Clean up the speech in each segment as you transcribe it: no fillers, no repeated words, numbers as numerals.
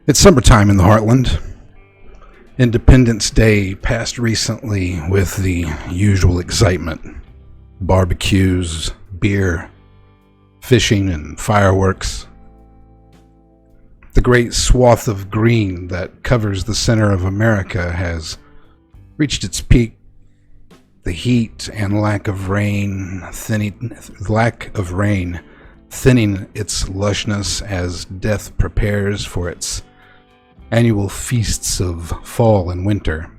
It's summertime in the Heartland. Independence Day passed recently with the usual excitement. Barbecues, beer, fishing, and fireworks. The great swath of green that covers the center of America has reached its peak. The heat and lack of rain thinning its lushness as death prepares for its annual feasts of fall and winter.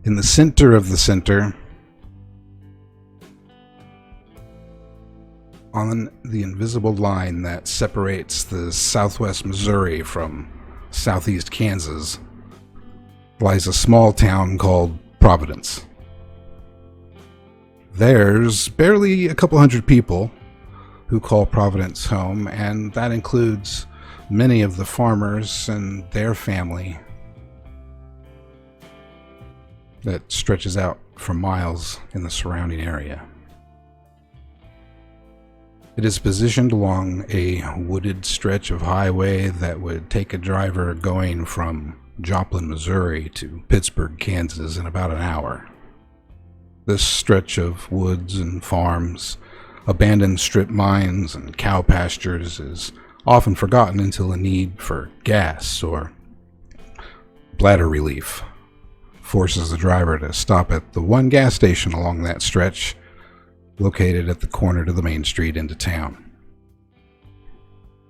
In the center of the center, on the invisible line that separates the southwest Missouri from southeast Kansas, lies a small town called Providence. There's barely a couple hundred people who call Providence home, and that includes many of the farmers and their family that stretches out for miles in the surrounding area. It is positioned along a wooded stretch of highway that would take a driver going from Joplin, Missouri to Pittsburgh, Kansas in about an hour. This stretch of woods and farms, abandoned strip mines, and cow pastures is often forgotten until a need for gas or bladder relief forces the driver to stop at the one gas station along that stretch, located at the corner to the main street into town.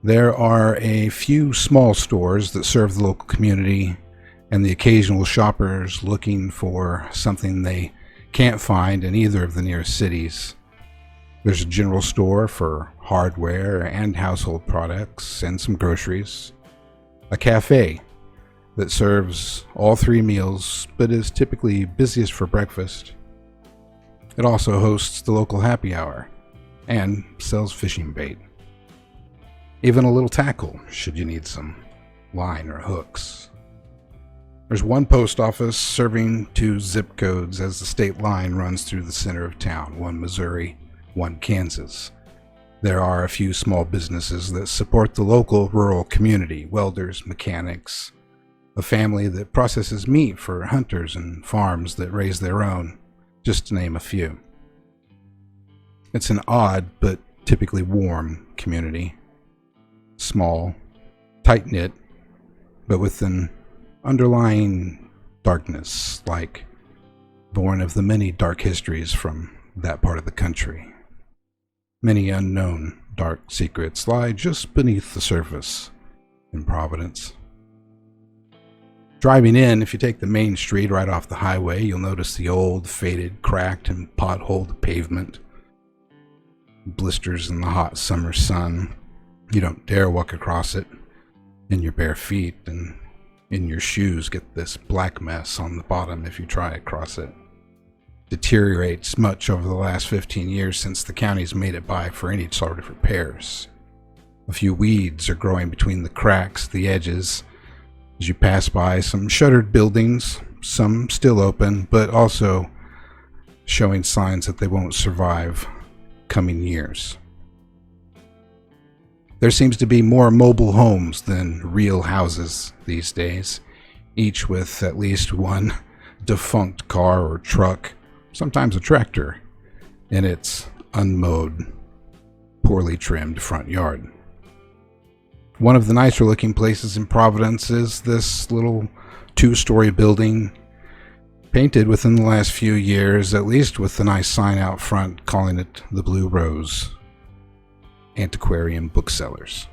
There are a few small stores that serve the local community and the occasional shoppers looking for something they can't find in either of the nearest cities. There's a general store for hardware and household products and some groceries. A cafe that serves all three meals but is typically busiest for breakfast. It also hosts the local happy hour and sells fishing bait. Even a little tackle should you need some line or hooks. There's one post office serving 2 zip codes as the state line runs through the center of town, one Missouri, one Kansas. There are a few small businesses that support the local rural community, welders, mechanics, a family that processes meat for hunters and farms that raise their own, just to name a few. It's an odd but typically warm community. Small, tight-knit, but with an underlying darkness, like born of the many dark histories from that part of the country. Many unknown dark secrets lie just beneath the surface in Providence. Driving in, if you take the main street right off the highway, you'll notice the old, faded, cracked, and potholed pavement. Blisters in the hot summer sun. You don't dare walk across it in your bare feet, and in your shoes get this black mess on the bottom if you try to cross it. Deteriorates much over the last 15 years since the county's made it by for any sort of repairs. A few weeds are growing between the cracks, the edges. As you pass by some shuttered buildings, some still open, but also showing signs that they won't survive coming years. There seems to be more mobile homes than real houses these days, each with at least one defunct car or truck, sometimes a tractor, in its unmowed, poorly trimmed front yard. One of the nicer looking places in Providence is this little 2-story building, painted within the last few years, at least with the nice sign out front calling it the Blue Rose Antiquarian Booksellers.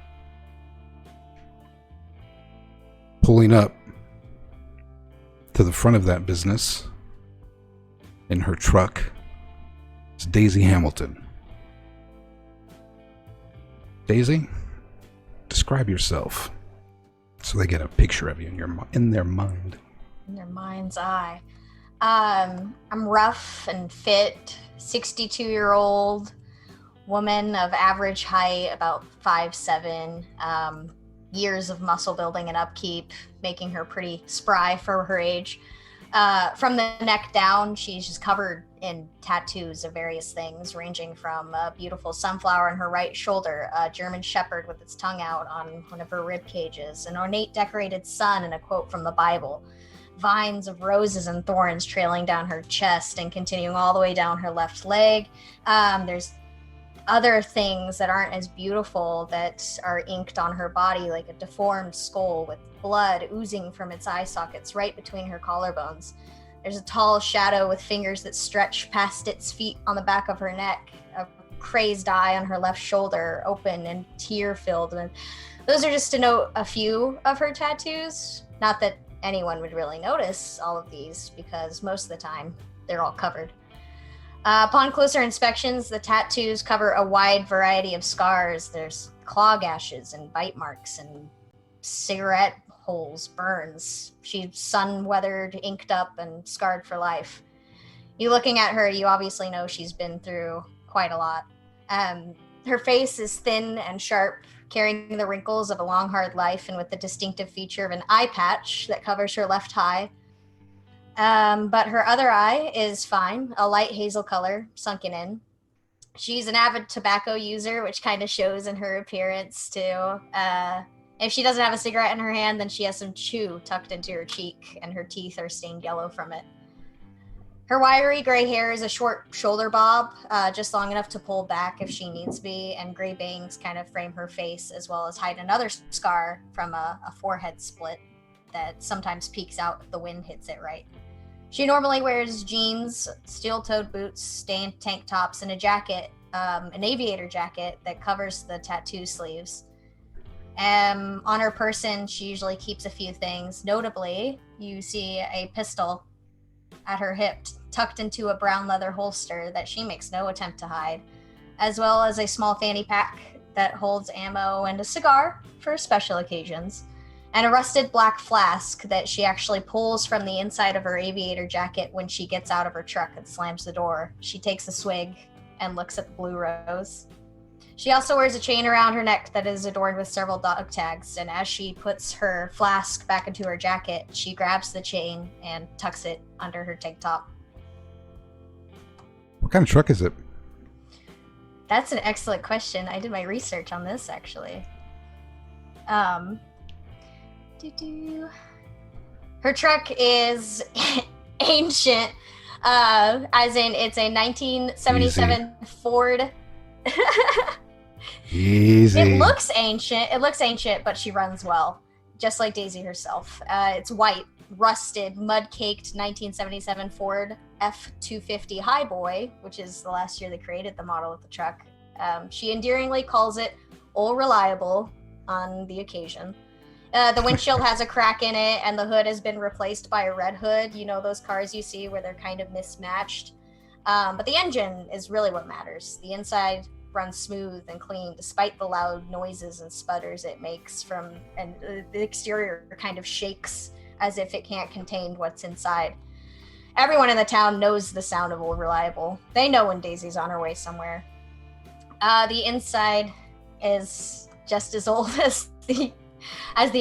Pulling up to the front of that business in her truck is Daisy Hamilton. Daisy, describe yourself so they get a picture of you in their mind. In their mind's eye. I'm rough and fit, 62-year-old woman of average height, about 5'7", years of muscle building and upkeep, making her pretty spry for her age. From the neck down, she's just covered in tattoos of various things, ranging from a beautiful sunflower on her right shoulder, a German shepherd with its tongue out on one of her rib cages, an ornate decorated sun, and a quote from the Bible. Vines of roses and thorns trailing down her chest and continuing all the way down her left leg. There's other things that aren't as beautiful that are inked on her body, like a deformed skull with blood oozing from its eye sockets right between her collarbones. There's a tall shadow with fingers that stretch past its feet on the back of her neck, a crazed eye on her left shoulder, open and tear-filled. And those are just to note a few of her tattoos. Not that anyone would really notice all of these, because most of the time they're all covered. Upon closer inspections, the tattoos cover a wide variety of scars. There's claw gashes and bite marks and cigarette holes, burns. She's sun-weathered, inked up, and scarred for life. You looking at her, you obviously know she's been through quite a lot. Her face is thin and sharp, carrying the wrinkles of a long, hard life, and with the distinctive feature of an eye patch that covers her left eye. But her other eye is fine, a light hazel color, sunken in. She's an avid tobacco user, which kind of shows in her appearance, too. If she doesn't have a cigarette in her hand, then she has some chew tucked into her cheek, and her teeth are stained yellow from it. Her wiry gray hair is a short shoulder bob, just long enough to pull back if she needs to be, and gray bangs kind of frame her face, as well as hide another scar from a forehead split that sometimes peeks out if the wind hits it right. She normally wears jeans, steel-toed boots, stained tank tops, and a jacket, an aviator jacket that covers the tattoo sleeves. On her person, she usually keeps a few things. Notably, you see a pistol at her hip tucked into a brown leather holster that she makes no attempt to hide, as well as a small fanny pack that holds ammo and a cigar for special occasions, and a rusted black flask that she actually pulls from the inside of her aviator jacket when she gets out of her truck and slams the door. She takes a swig and looks at the blue rose. She also wears a chain around her neck that is adorned with several dog tags, and as she puts her flask back into her jacket, she grabs the chain and tucks it under her tank top. What kind of truck is it? That's an excellent question. I did my research on this, actually. Her truck is ancient, as in it's a 1977 Ford. Easy. It looks ancient, but she runs well, just like Daisy herself. It's white, rusted, mud-caked 1977 Ford F-250 Highboy, which is the last year they created the model of the truck. She endearingly calls it "Old Reliable" on the occasion. The windshield has a crack in it, and the hood has been replaced by a red hood. You know those cars you see where they're kind of mismatched? But the engine is really what matters. The inside runs smooth and clean, despite the loud noises and sputters it makes and the exterior kind of shakes as if it can't contain what's inside. Everyone in the town knows the sound of Old Reliable. They know when Daisy's on her way somewhere. The inside is just as old as the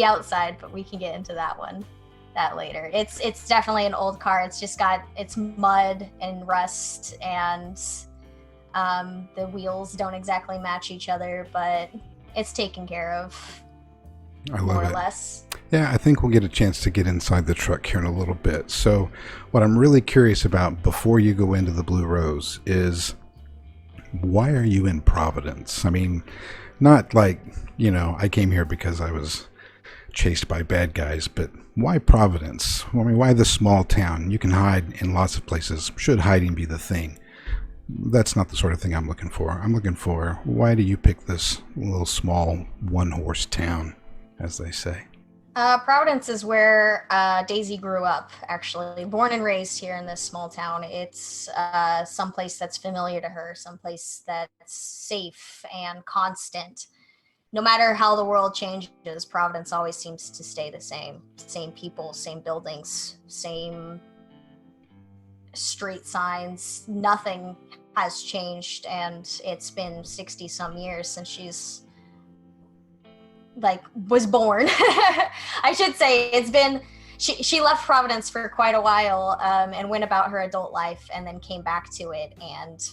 outside, but we can get into that later. It's definitely an old car. It's mud and rust, and the wheels don't exactly match each other, but it's taken care of. I love more it. Or less. Yeah, I think we'll get a chance to get inside the truck here in a little bit. So what I'm really curious about before you go into the Blue Rose is, why are you in Providence? I mean, not like, I came here because I was chased by bad guys, but why Providence? I mean, why this small town? You can hide in lots of places. Should hiding be the thing? That's not the sort of thing I'm looking for. I'm looking for, why do you pick this little small one-horse town, as they say? Providence is where Daisy grew up, actually. Born and raised here in this small town. It's someplace that's familiar to her, someplace that's safe and constant. No matter how the world changes, Providence always seems to stay the same. Same people, same buildings, same street signs. Nothing has changed, and it's been 60 some years since she's was born. I should say it's been she left Providence for quite a while and went about her adult life and then came back to it, and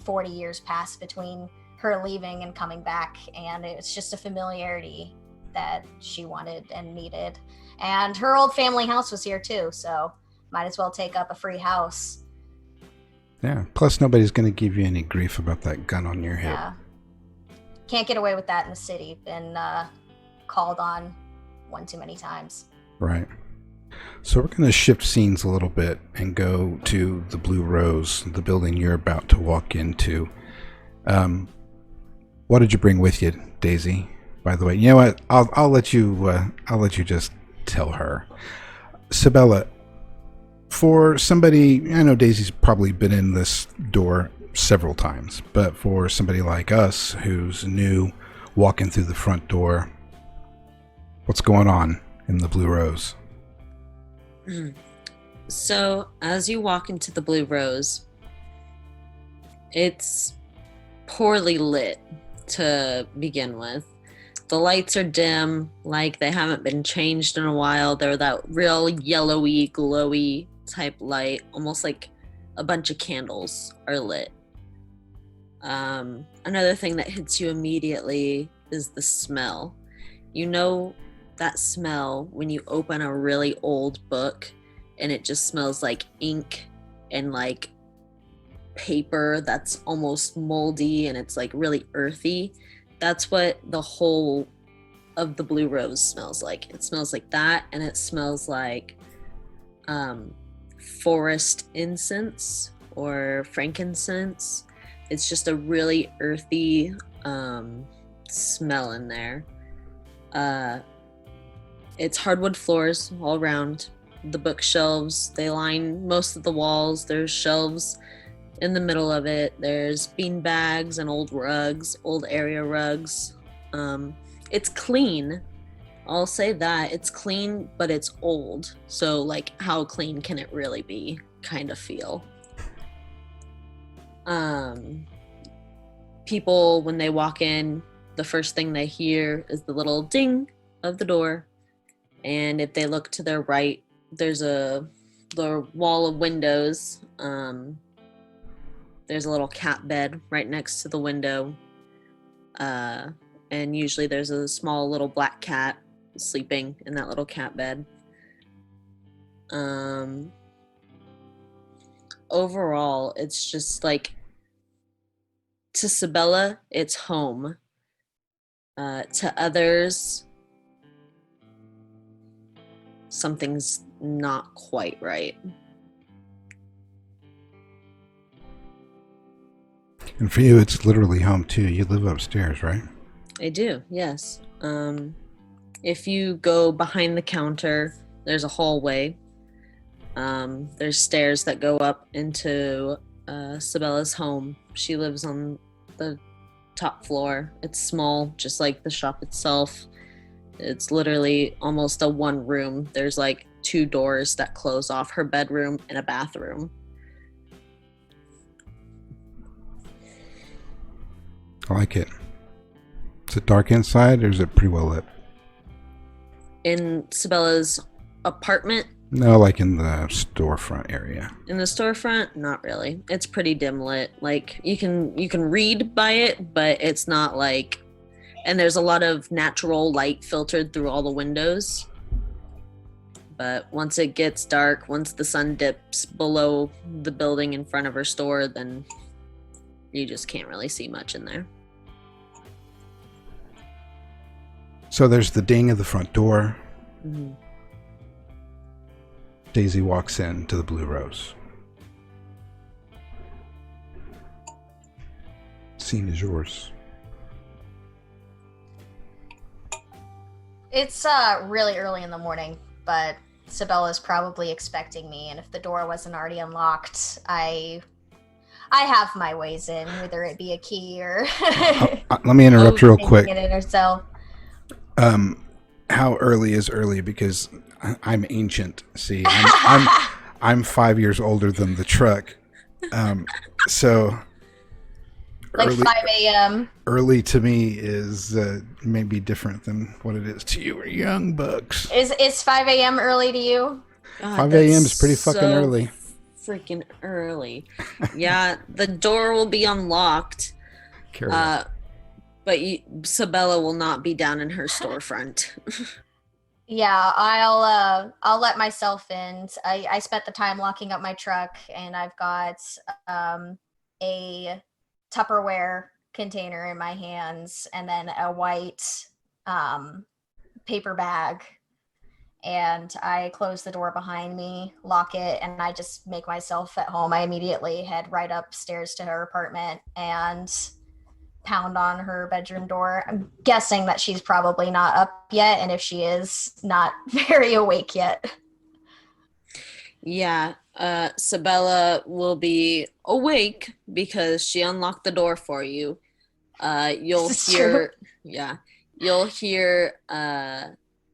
40 years passed between her leaving and coming back, and it's just a familiarity that she wanted and needed. And her old family house was here too, so might as well take up a free house. Yeah, plus nobody's going to give you any grief about that gun on your hip. Yeah. Can't get away with that in the city. Been called on one too many times. Right. So we're going to shift scenes a little bit and go to the Blue Rose, the building you're about to walk into. What did you bring with you, Daisy? By the way, you know what? I'll let you just tell her. Sabella, for somebody, I know Daisy's probably been in this door several times, but for somebody like us who's new, walking through the front door, what's going on in the Blue Rose? So, as you walk into the Blue Rose, it's poorly lit to begin with. The lights are dim, like they haven't been changed in a while. They're that real yellowy, glowy type light, almost like a bunch of candles are lit. Another thing that hits you immediately is the smell. You know that smell when you open a really old book and it just smells like ink and like paper that's almost moldy and it's like really earthy. That's what the whole of the Blue Rose smells like. It smells like that, and it smells like forest incense or frankincense. It's just a really earthy smell in there. It's hardwood floors all around. The bookshelves, they line most of the walls. There's shelves in the middle of it. There's bean bags and old rugs, old area rugs. It's clean. I'll say that. It's clean, but it's old. So, like, how clean can it really be? Kind of feel. People, when they walk in, the first thing they hear is the little ding of the door. And if they look to their right, there's the wall of windows. There's a little cat bed right next to the window. And usually there's a small little black cat sleeping in that little cat bed. Overall, it's just like, to Sabella, it's home. To others, something's not quite right. And for you, it's literally home too. You live upstairs, right? I do, yes. If you go behind the counter, there's a hallway. There's stairs that go up into Sabella's home. She lives on the top floor. It's small, just like the shop itself. It's literally almost a one room. There's like 2 doors that close off her bedroom and a bathroom. I like it. Is it dark inside or is it pretty well lit? In Sabella's apartment? No, like in the storefront area. In the storefront? Not really. It's pretty dim lit. Like, you can read by it, but it's not like... And there's a lot of natural light filtered through all the windows. But once it gets dark, once the sun dips below the building in front of her store, then you just can't really see much in there. So there's the ding of the front door. Mm-hmm. Daisy walks in to the Blue Rose. Scene is yours. It's really early in the morning, but Sabella's probably expecting me, and if the door wasn't already unlocked, I have my ways in, whether it be a key or... Let me interrupt real quick. Get it herself. How early is early? Because I'm ancient. See, I'm 5 years older than the truck. So Like early 5 a.m. early to me is maybe different than what it is to you or young bucks. Is 5 a.m. early to you? God, 5 that's a.m. is pretty fucking so early. freaking early. Yeah, the door will be unlocked. Carry on. But Sabella will not be down in her storefront. Yeah, I'll let myself in. I spent the time locking up my truck, and I've got a Tupperware container in my hands, and then a white paper bag. And I close the door behind me, lock it, and I just make myself at home. I immediately head right upstairs to her apartment and pound on her bedroom door. I'm guessing that she's probably not up yet, and if she is, not very awake yet. Yeah, Sabella will be awake because she unlocked the door for you. You'll This is hear, true. yeah, you'll hear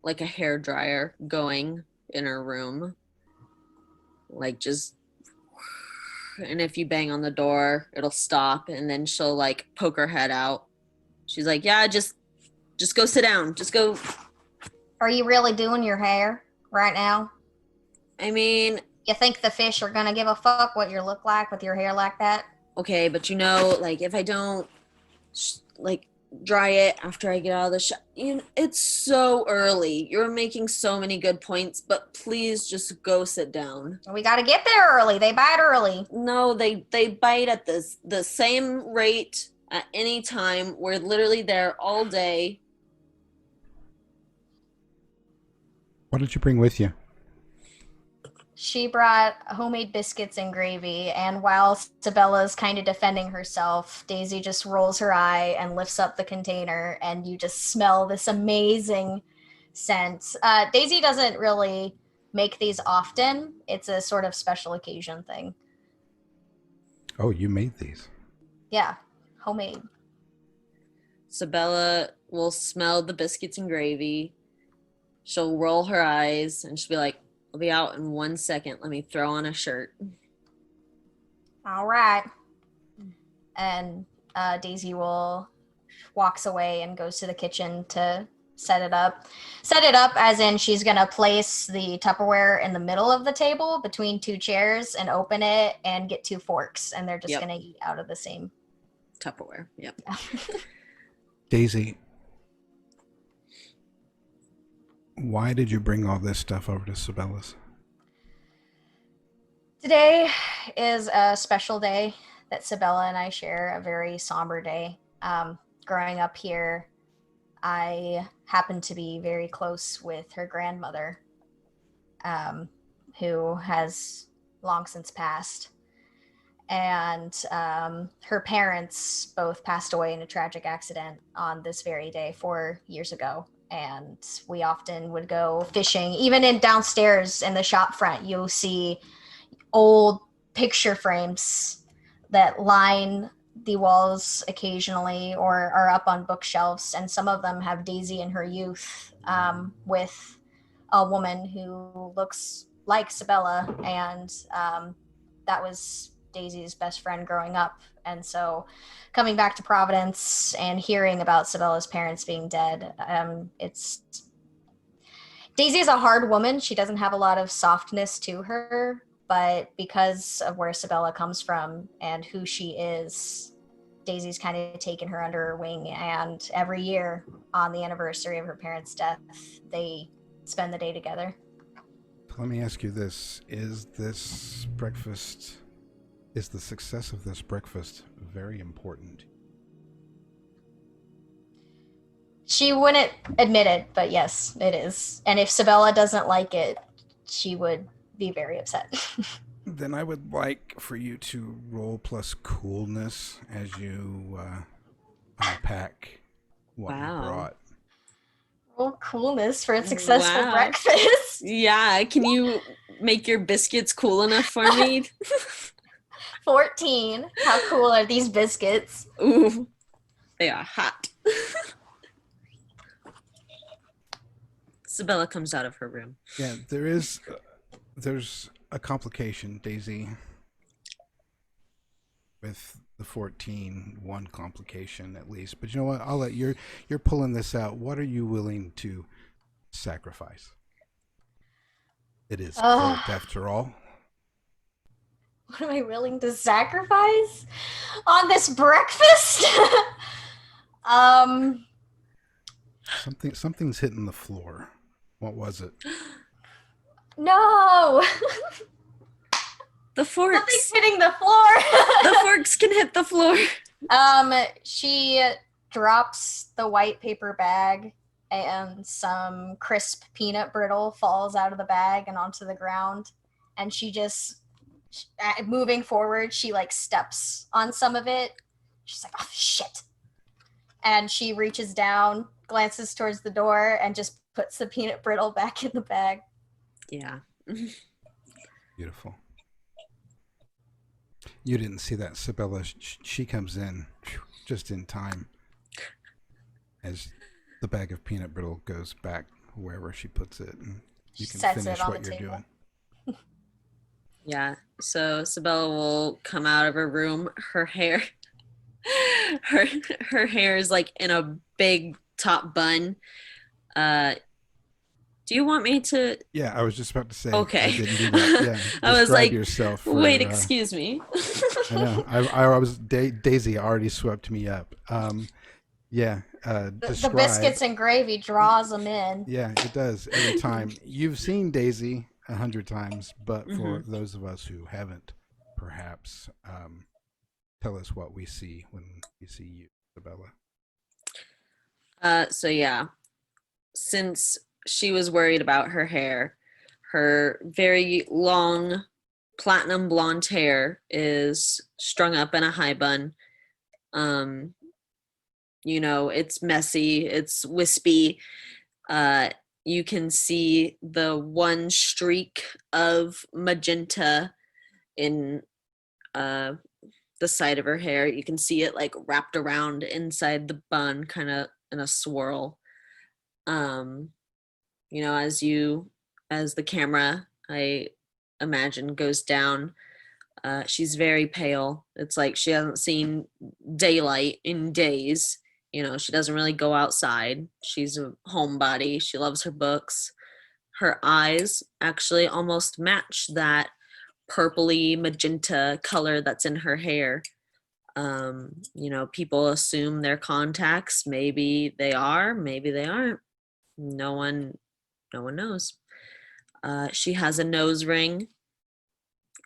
like a hair dryer going in her room, like just. And if you bang on the door, it'll stop, and then she'll like poke her head out. She's like, "Yeah, just go sit down. Just go." Are you really doing your hair right now? I mean, You think the fish are gonna give a fuck what you look like with your hair like that? okay, but you know, like if I don't like dry it after I get out of the it's so early. You're making so many good points, but please just go sit down. We gotta get there early. They bite early. No, they bite at the same rate at any time. We're literally there all day. What did you bring with you? She brought homemade biscuits and gravy, and while Sabella's kind of defending herself, Daisy just rolls her eye and lifts up the container, and you just smell this amazing scent. Daisy doesn't really make these often. It's a sort of special occasion thing. Oh, you made these. Yeah, homemade. Sabella will smell the biscuits and gravy. She'll roll her eyes and she'll be like, "I'll be out in 1 second. Let me throw on a shirt." All right. And Daisy walks away and goes to the kitchen to set it up. Set it up as in she's gonna place the Tupperware in the middle of the table between two chairs and open it and get two forks, and they're just Yep. gonna eat out of the same Tupperware. Yep. Daisy, why did you bring all this stuff over to Sabella's? Today is a special day that Sabella and I share, a very somber day. Growing up here, I happened to be very close with her grandmother, who has long since passed. And her parents both passed away in a tragic accident on this very day 4 years ago. And we often would go fishing. Even in downstairs in the shop front, you'll see old picture frames that line the walls occasionally or are up on bookshelves, and some of them have Daisy in her youth, with a woman who looks like Sabella, and that was Daisy's best friend growing up. And so coming back to Providence and hearing about Sabella's parents being dead, it's Daisy's a hard woman. She doesn't have a lot of softness to her, but because of where Sabella comes from and who she is, Daisy's kind of taken her under her wing. And every year on the anniversary of her parents' death, they spend the day together. Let me ask you this. Is the success of this breakfast very important? She wouldn't admit it, but yes, it is. And if Sabella doesn't like it, she would be very upset. Then I would like for you to roll plus coolness as you unpack what you brought. Roll coolness for a successful Wow. breakfast. Yeah, can you make your biscuits cool enough for me? 14. How cool are these biscuits? Ooh, they are hot. Sabella comes out of her room. Yeah, there's a complication, Daisy, with the 14 one complication at least. But you know what? I'll let you're pulling this out. What are you willing to sacrifice? It is KULT after all. What am I willing to sacrifice on this breakfast? Something's hitting the floor. What was it? No. The forks. Something's hitting the floor. The forks can hit the floor. She drops the white paper bag, and some crisp peanut brittle falls out of the bag and onto the ground. And she just, moving forward, she like steps on some of it. She's like, oh shit. And she reaches down, glances towards the door, and just puts the peanut brittle back in the bag. Yeah. Beautiful. You didn't see that, Sabella. She comes in just in time as the bag of peanut brittle goes back wherever she puts it, and you can finish what you're doing. Yeah. So Sabella will come out of her room. Her hair, her hair is like in a big top bun. Do you want me to? Yeah, I was just about to say. Okay. I didn't do that. Yeah, I was like, yourself for, wait, excuse me. I know. I was Daisy already swept me up. Yeah. The biscuits and gravy draws them in. Yeah, it does every time. You've seen Daisy 100 times, but for those of us who haven't, perhaps tell us what we see when we see you, Isabella. So yeah, since she was worried about her hair, her very long platinum blonde hair is strung up in a high bun. It's messy, it's wispy. You can see the one streak of magenta in the side of her hair. You can see it like wrapped around inside the bun, kind of in a swirl. As the camera, I imagine, goes down, she's very pale. It's like she hasn't seen daylight in days. She doesn't really go outside. She's a homebody. She loves her books. Her eyes actually almost match that purpley magenta color that's in her hair. People assume they're contacts. Maybe they are, maybe they aren't. No one knows. She has a nose ring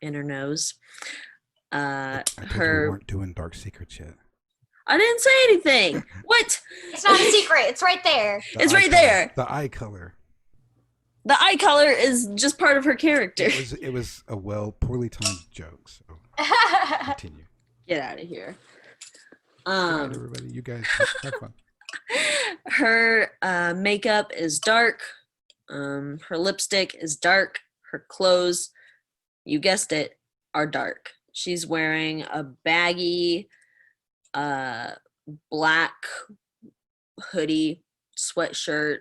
in her nose. I told you we weren't doing dark secrets yet. I didn't say anything. What? It's not a secret. It's right there. It's right there. The eye color. The eye color is just part of her character. It was a poorly timed joke. So continue. Get out of here. All right, everybody, you guys have fun. Her makeup is dark. Her lipstick is dark. Her clothes, you guessed it, are dark. She's wearing a baggy black hoodie, sweatshirt.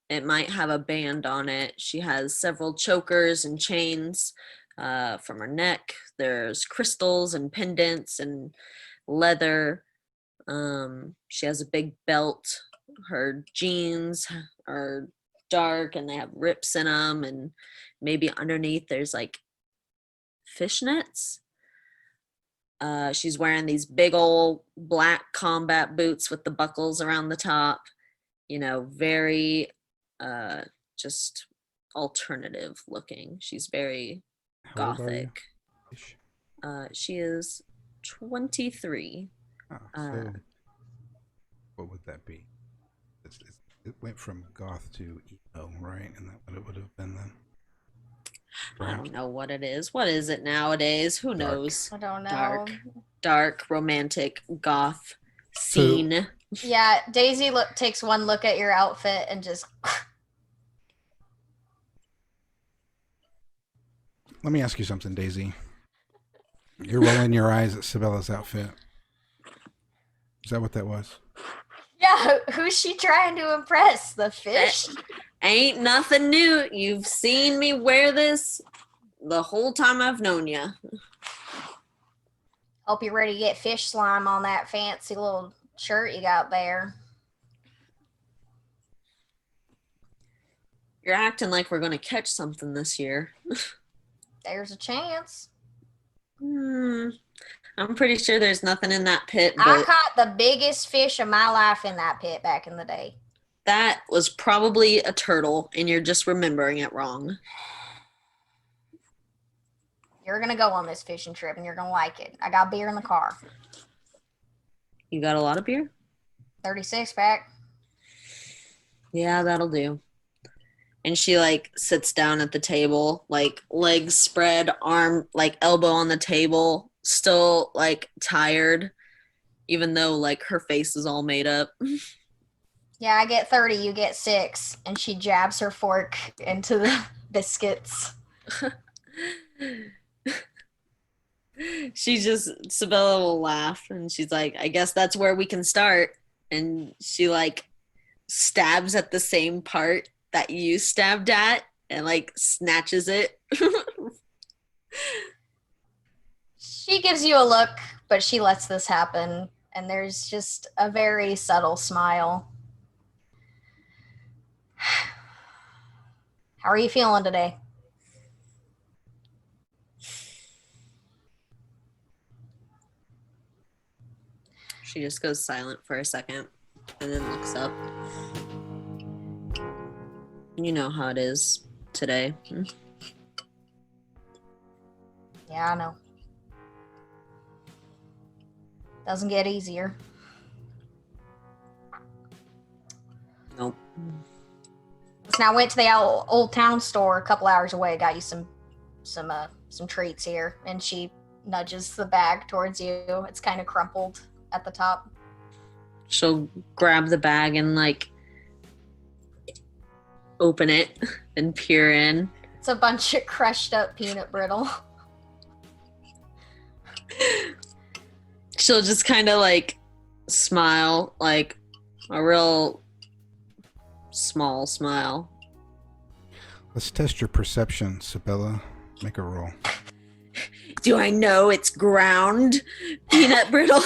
It might have a band on it. She has several chokers and chains from her neck. There's crystals and pendants and leather. She has a big belt. Her jeans are dark and they have rips in them, and maybe underneath there's like fishnets. She's wearing these big old black combat boots with the buckles around the top. Very just alternative looking. She's very gothic. She is 23. Oh, so what would that be? It went from goth to emo, right? And that what it would have been then? Perhaps? I don't know what it is. What is it nowadays? Who knows? I don't know. Dark, romantic, goth scene. Yeah, Daisy takes one look at your outfit and just... Let me ask you something, Daisy. You're rolling your eyes at Sabella's outfit. Is that what that was? Yeah, who's she trying to impress? The fish? Ain't nothing new. You've seen me wear this the whole time I've known you. Hope you're ready to get fish slime on that fancy little shirt you got there. You're acting like we're going to catch something this year. There's a chance. I'm pretty sure there's nothing in that pit, I but caught the biggest fish of my life in that pit back in the day. that was probably a turtle, and you're just remembering it wrong. You're going to go on this fishing trip, and you're going to like it. I got beer in the car. You got a lot of beer? 36 pack. Yeah, that'll do. And she like sits down at the table, like legs spread, arm like elbow on the table, still like tired, even though like her face is all made up. Yeah, I get 30, you get 6. And she jabs her fork into the biscuits. Sabella will laugh and she's like, I guess that's where we can start. And she like stabs at the same part that you stabbed at and like snatches it. She gives you a look, but she lets this happen. And there's just a very subtle smile. How are you feeling today? She just goes silent for a second and then looks up. You know how it is today. Yeah, I know. Doesn't get easier. Nope. So now I went to the old town store a couple hours away. Got you some treats here, and she nudges the bag towards you. It's kind of crumpled at the top. She'll grab the bag and like open it and peer in. It's a bunch of crushed up peanut brittle. She'll just kind of like smile, like a real small smile. Let's test your perception, Sabella. Make a roll. Do I know it's ground peanut brittle?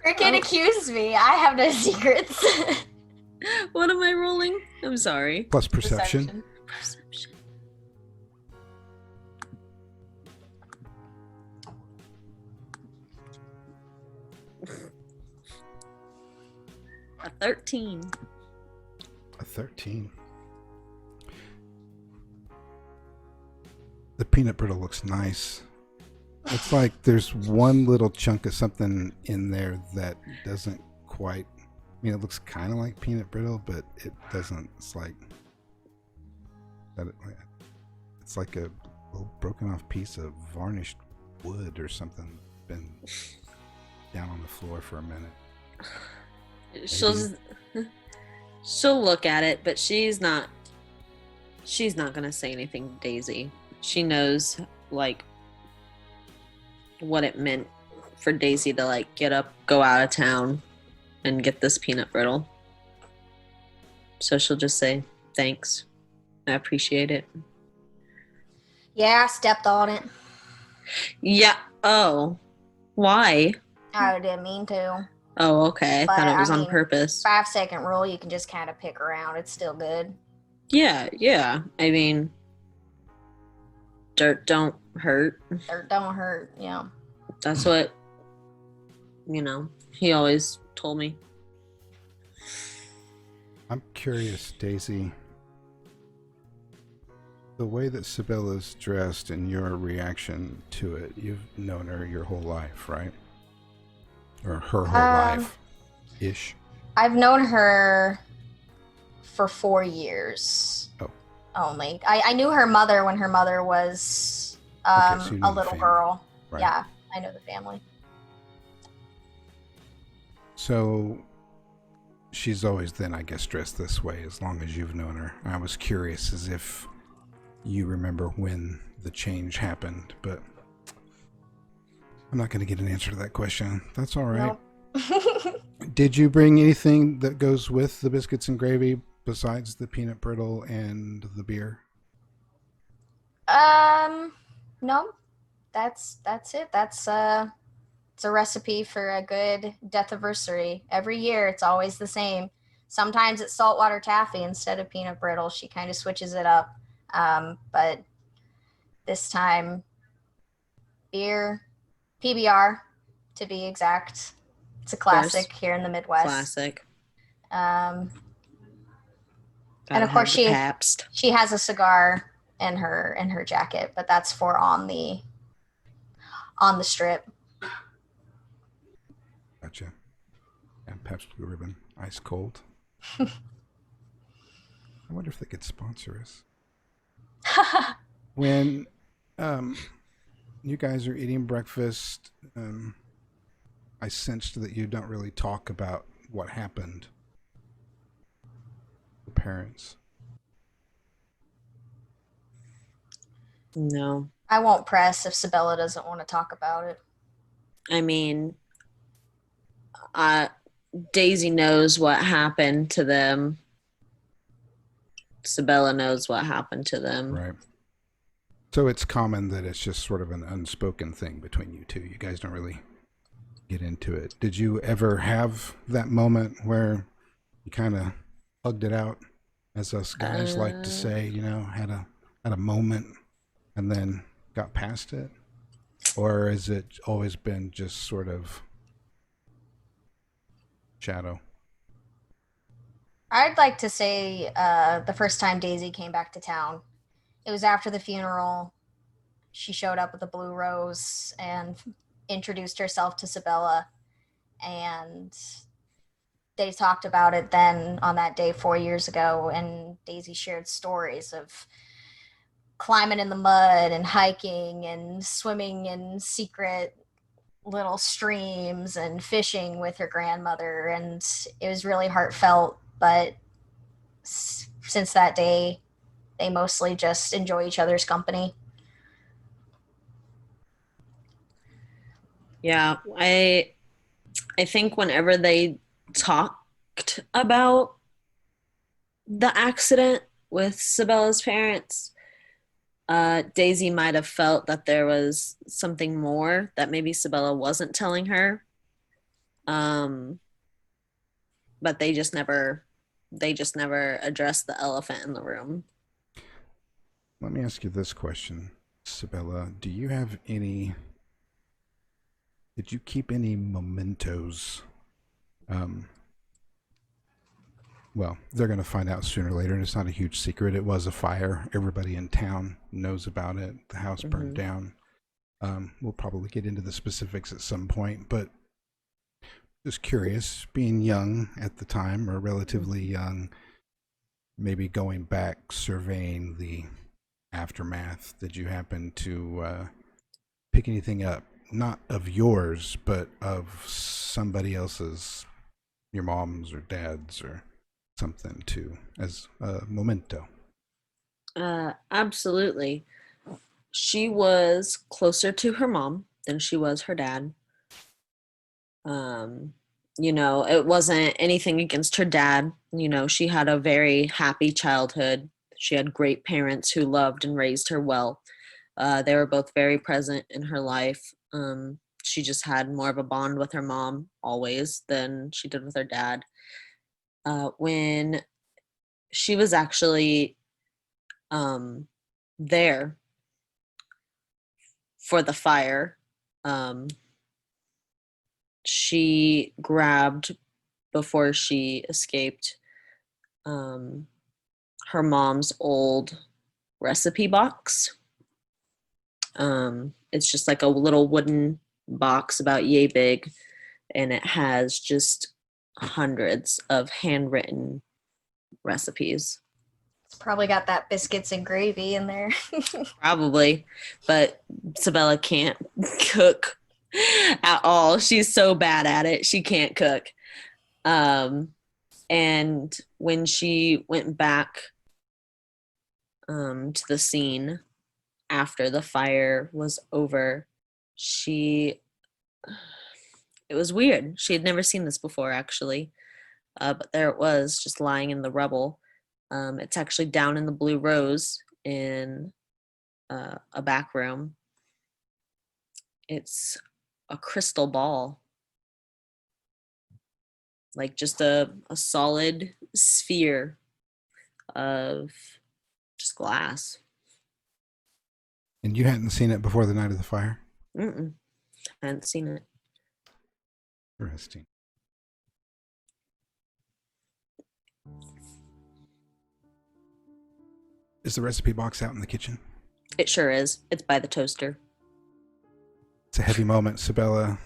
Freaking accuse me. I have no secrets. What am I rolling? I'm sorry. Plus perception. Perception. A 13. A 13. The peanut brittle looks nice. It's like there's one little chunk of something in there that doesn't quite. I mean, it looks kind of like peanut brittle, but it doesn't. It's like that. It's like a little broken off piece of varnished wood or something been down on the floor for a minute. She'll look at it, but she's not gonna say anything to Daisy. She knows like what it meant for Daisy to like get up, go out of town, and get this peanut brittle. So she'll just say, thanks. I appreciate it. Yeah, I stepped on it. Yeah. Oh. Why? I didn't mean to. Oh, okay. I But, thought it was I on mean, purpose. 5-second rule, you can just kind of pick around. It's still good. Yeah. I mean, dirt don't hurt. Dirt don't hurt, yeah. That's what, he always told me. I'm curious, Daisy. The way that Sabella's dressed and your reaction to it, you've known her your whole life, right? Or her whole life-ish. I've known her for 4 years. Oh. Only. I knew her mother when her mother was Okay, so you know a the little family. girl. Right. Yeah, I know the family. So she's always then, I guess, dressed this way as long as you've known her. I was curious as if you remember when the change happened, but I'm not going to get an answer to that question. That's all right. Nope. Did you bring anything that goes with the biscuits and gravy besides the peanut brittle and the beer? No. that's it. It's a recipe for a good death anniversary. Every year, it's always the same. Sometimes it's saltwater taffy instead of peanut brittle. She kind of switches it up. But this time, beer, PBR, to be exact. It's a Of course. classic here in the Midwest. Classic. Um, and Gotta of course, have the Pabst. she has a cigar in her jacket, but that's for on the strip. Gotcha. And Pepsi Blue Ribbon, ice cold. I wonder if they could sponsor us. When you guys are eating breakfast, I sensed that you don't really talk about what happened. The parents. No. I won't press if Sabella doesn't want to talk about it. I mean, Daisy knows what happened to them. Sabella knows what happened to them. Right. So it's common that it's just sort of an unspoken thing between you two. You guys don't really get into it. Did you ever have that moment where you kind of hugged it out, as us guys like to say, you know, had a moment and then got past it? Or has it always been just sort of shadow? I'd like to say the first time Daisy came back to town, it was after the funeral. She showed up with a blue rose and introduced herself to Sabella, and they talked about it then on that day 4 years ago, and Daisy shared stories of climbing in the mud and hiking and swimming in secret little streams and fishing with her grandmother, and it was really heartfelt. But since that day, they mostly just enjoy each other's company. Yeah, I think whenever they talked about the accident with Sabella's parents, Daisy might have felt that there was something more that maybe Sabella wasn't telling her. But they just never addressed the elephant in the room. Let me ask you this question, Sabella. Did you keep any mementos? Well, they're going to find out sooner or later, and it's not a huge secret. It was a fire. Everybody in town knows about it. The house burned down. We'll probably get into the specifics at some point, but just curious, being young at the time, or relatively young, maybe going back, surveying the aftermath, did you happen to pick anything up? Not of yours, but of somebody else's, your mom's or dad's or something too, as a memento. Absolutely. She was closer to her mom than she was her dad. It wasn't anything against her dad. She had a very happy childhood. She had great parents who loved and raised her well. They were both very present in her life. She just had more of a bond with her mom always than she did with her dad. When she was actually there for the fire, she grabbed, before she escaped, her mom's old recipe box. It's just like a little wooden box about yay big, and it has just hundreds of handwritten recipes. It's probably got that biscuits and gravy in there. Probably, but Sabella can't cook at all. She's so bad at it. She can't cook. And when she went back to the scene after the fire was over, it was weird. She had never seen this before, actually. But there it was, just lying in the rubble. It's actually down in the Blue Rose in a back room. It's a crystal ball. Like just a solid sphere of just glass. And you hadn't seen it before the night of the fire? Mm-mm. I hadn't seen it. Interesting. Is the recipe box out in the kitchen? It sure is. It's by the toaster. It's a heavy moment, Sabella.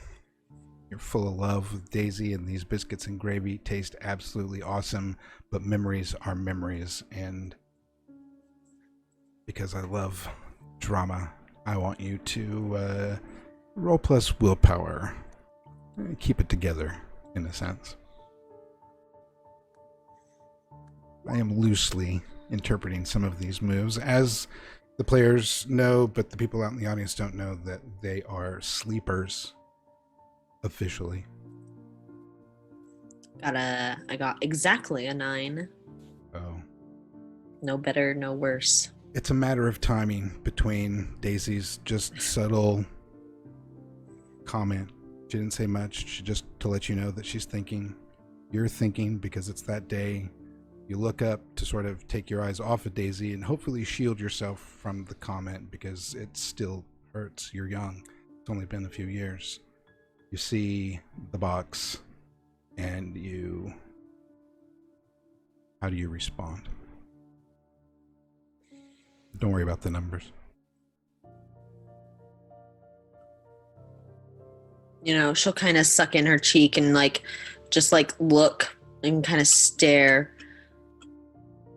You're full of love with Daisy, and these biscuits and gravy taste absolutely awesome, but memories are memories, and because I love drama, I want you to roll plus willpower. Keep it together, in a sense. I am loosely interpreting some of these moves, as the players know, but the people out in the audience don't know that they are sleepers officially. I got exactly a 9. Oh. No better, no worse. It's a matter of timing between Daisy's just subtle comment. She didn't say much. She just to let you know that she's thinking. You're thinking because it's that day. You look up to sort of take your eyes off of Daisy and hopefully shield yourself from the comment because it still hurts. You're young. It's only been a few years. You see the box and how do you respond? Don't worry about the numbers. You know, she'll kind of suck in her cheek and just look and kind of stare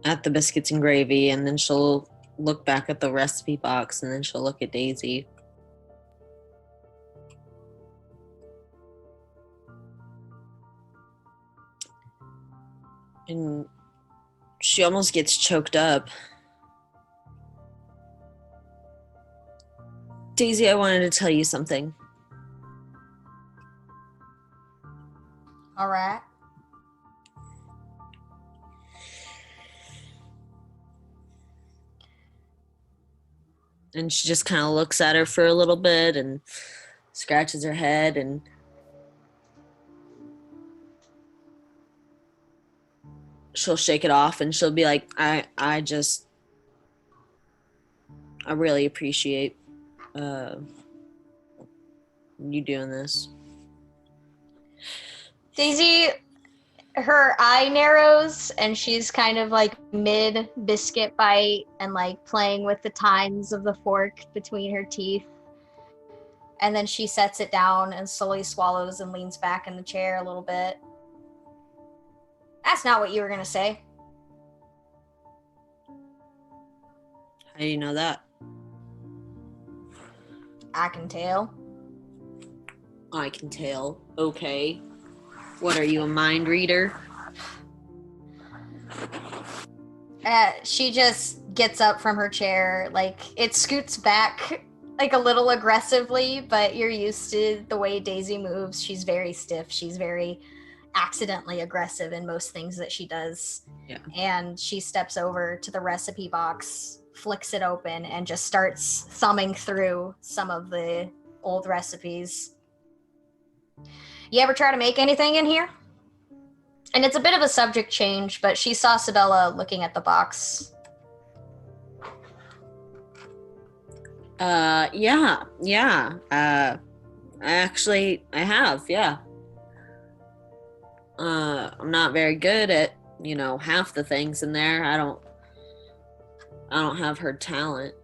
at the biscuits and gravy, and then she'll look back at the recipe box, and then she'll look at Daisy. And she almost gets choked up. Daisy, I wanted to tell you something. All right. And she just kind of looks at her for a little bit and scratches her head, and she'll shake it off and she'll be like, I really appreciate you doing this. Daisy, her eye narrows and she's kind of like mid biscuit bite and like playing with the tines of the fork between her teeth. And then she sets it down and slowly swallows and leans back in the chair a little bit. That's not what you were going to say. How do you know that? I can tell. I can tell. Okay. What are you, a mind reader? She just gets up from her chair, like it scoots back like a little aggressively, but you're used to the way Daisy moves. She's very stiff. She's very accidentally aggressive in most things that she does. Yeah. And she steps over to the recipe box, flicks it open, and just starts thumbing through some of the old recipes. You ever try to make anything in here? And it's a bit of a subject change, but she saw Sabella looking at the box. Yeah. I have, yeah. I'm not very good at, half the things in there. I don't have her talent.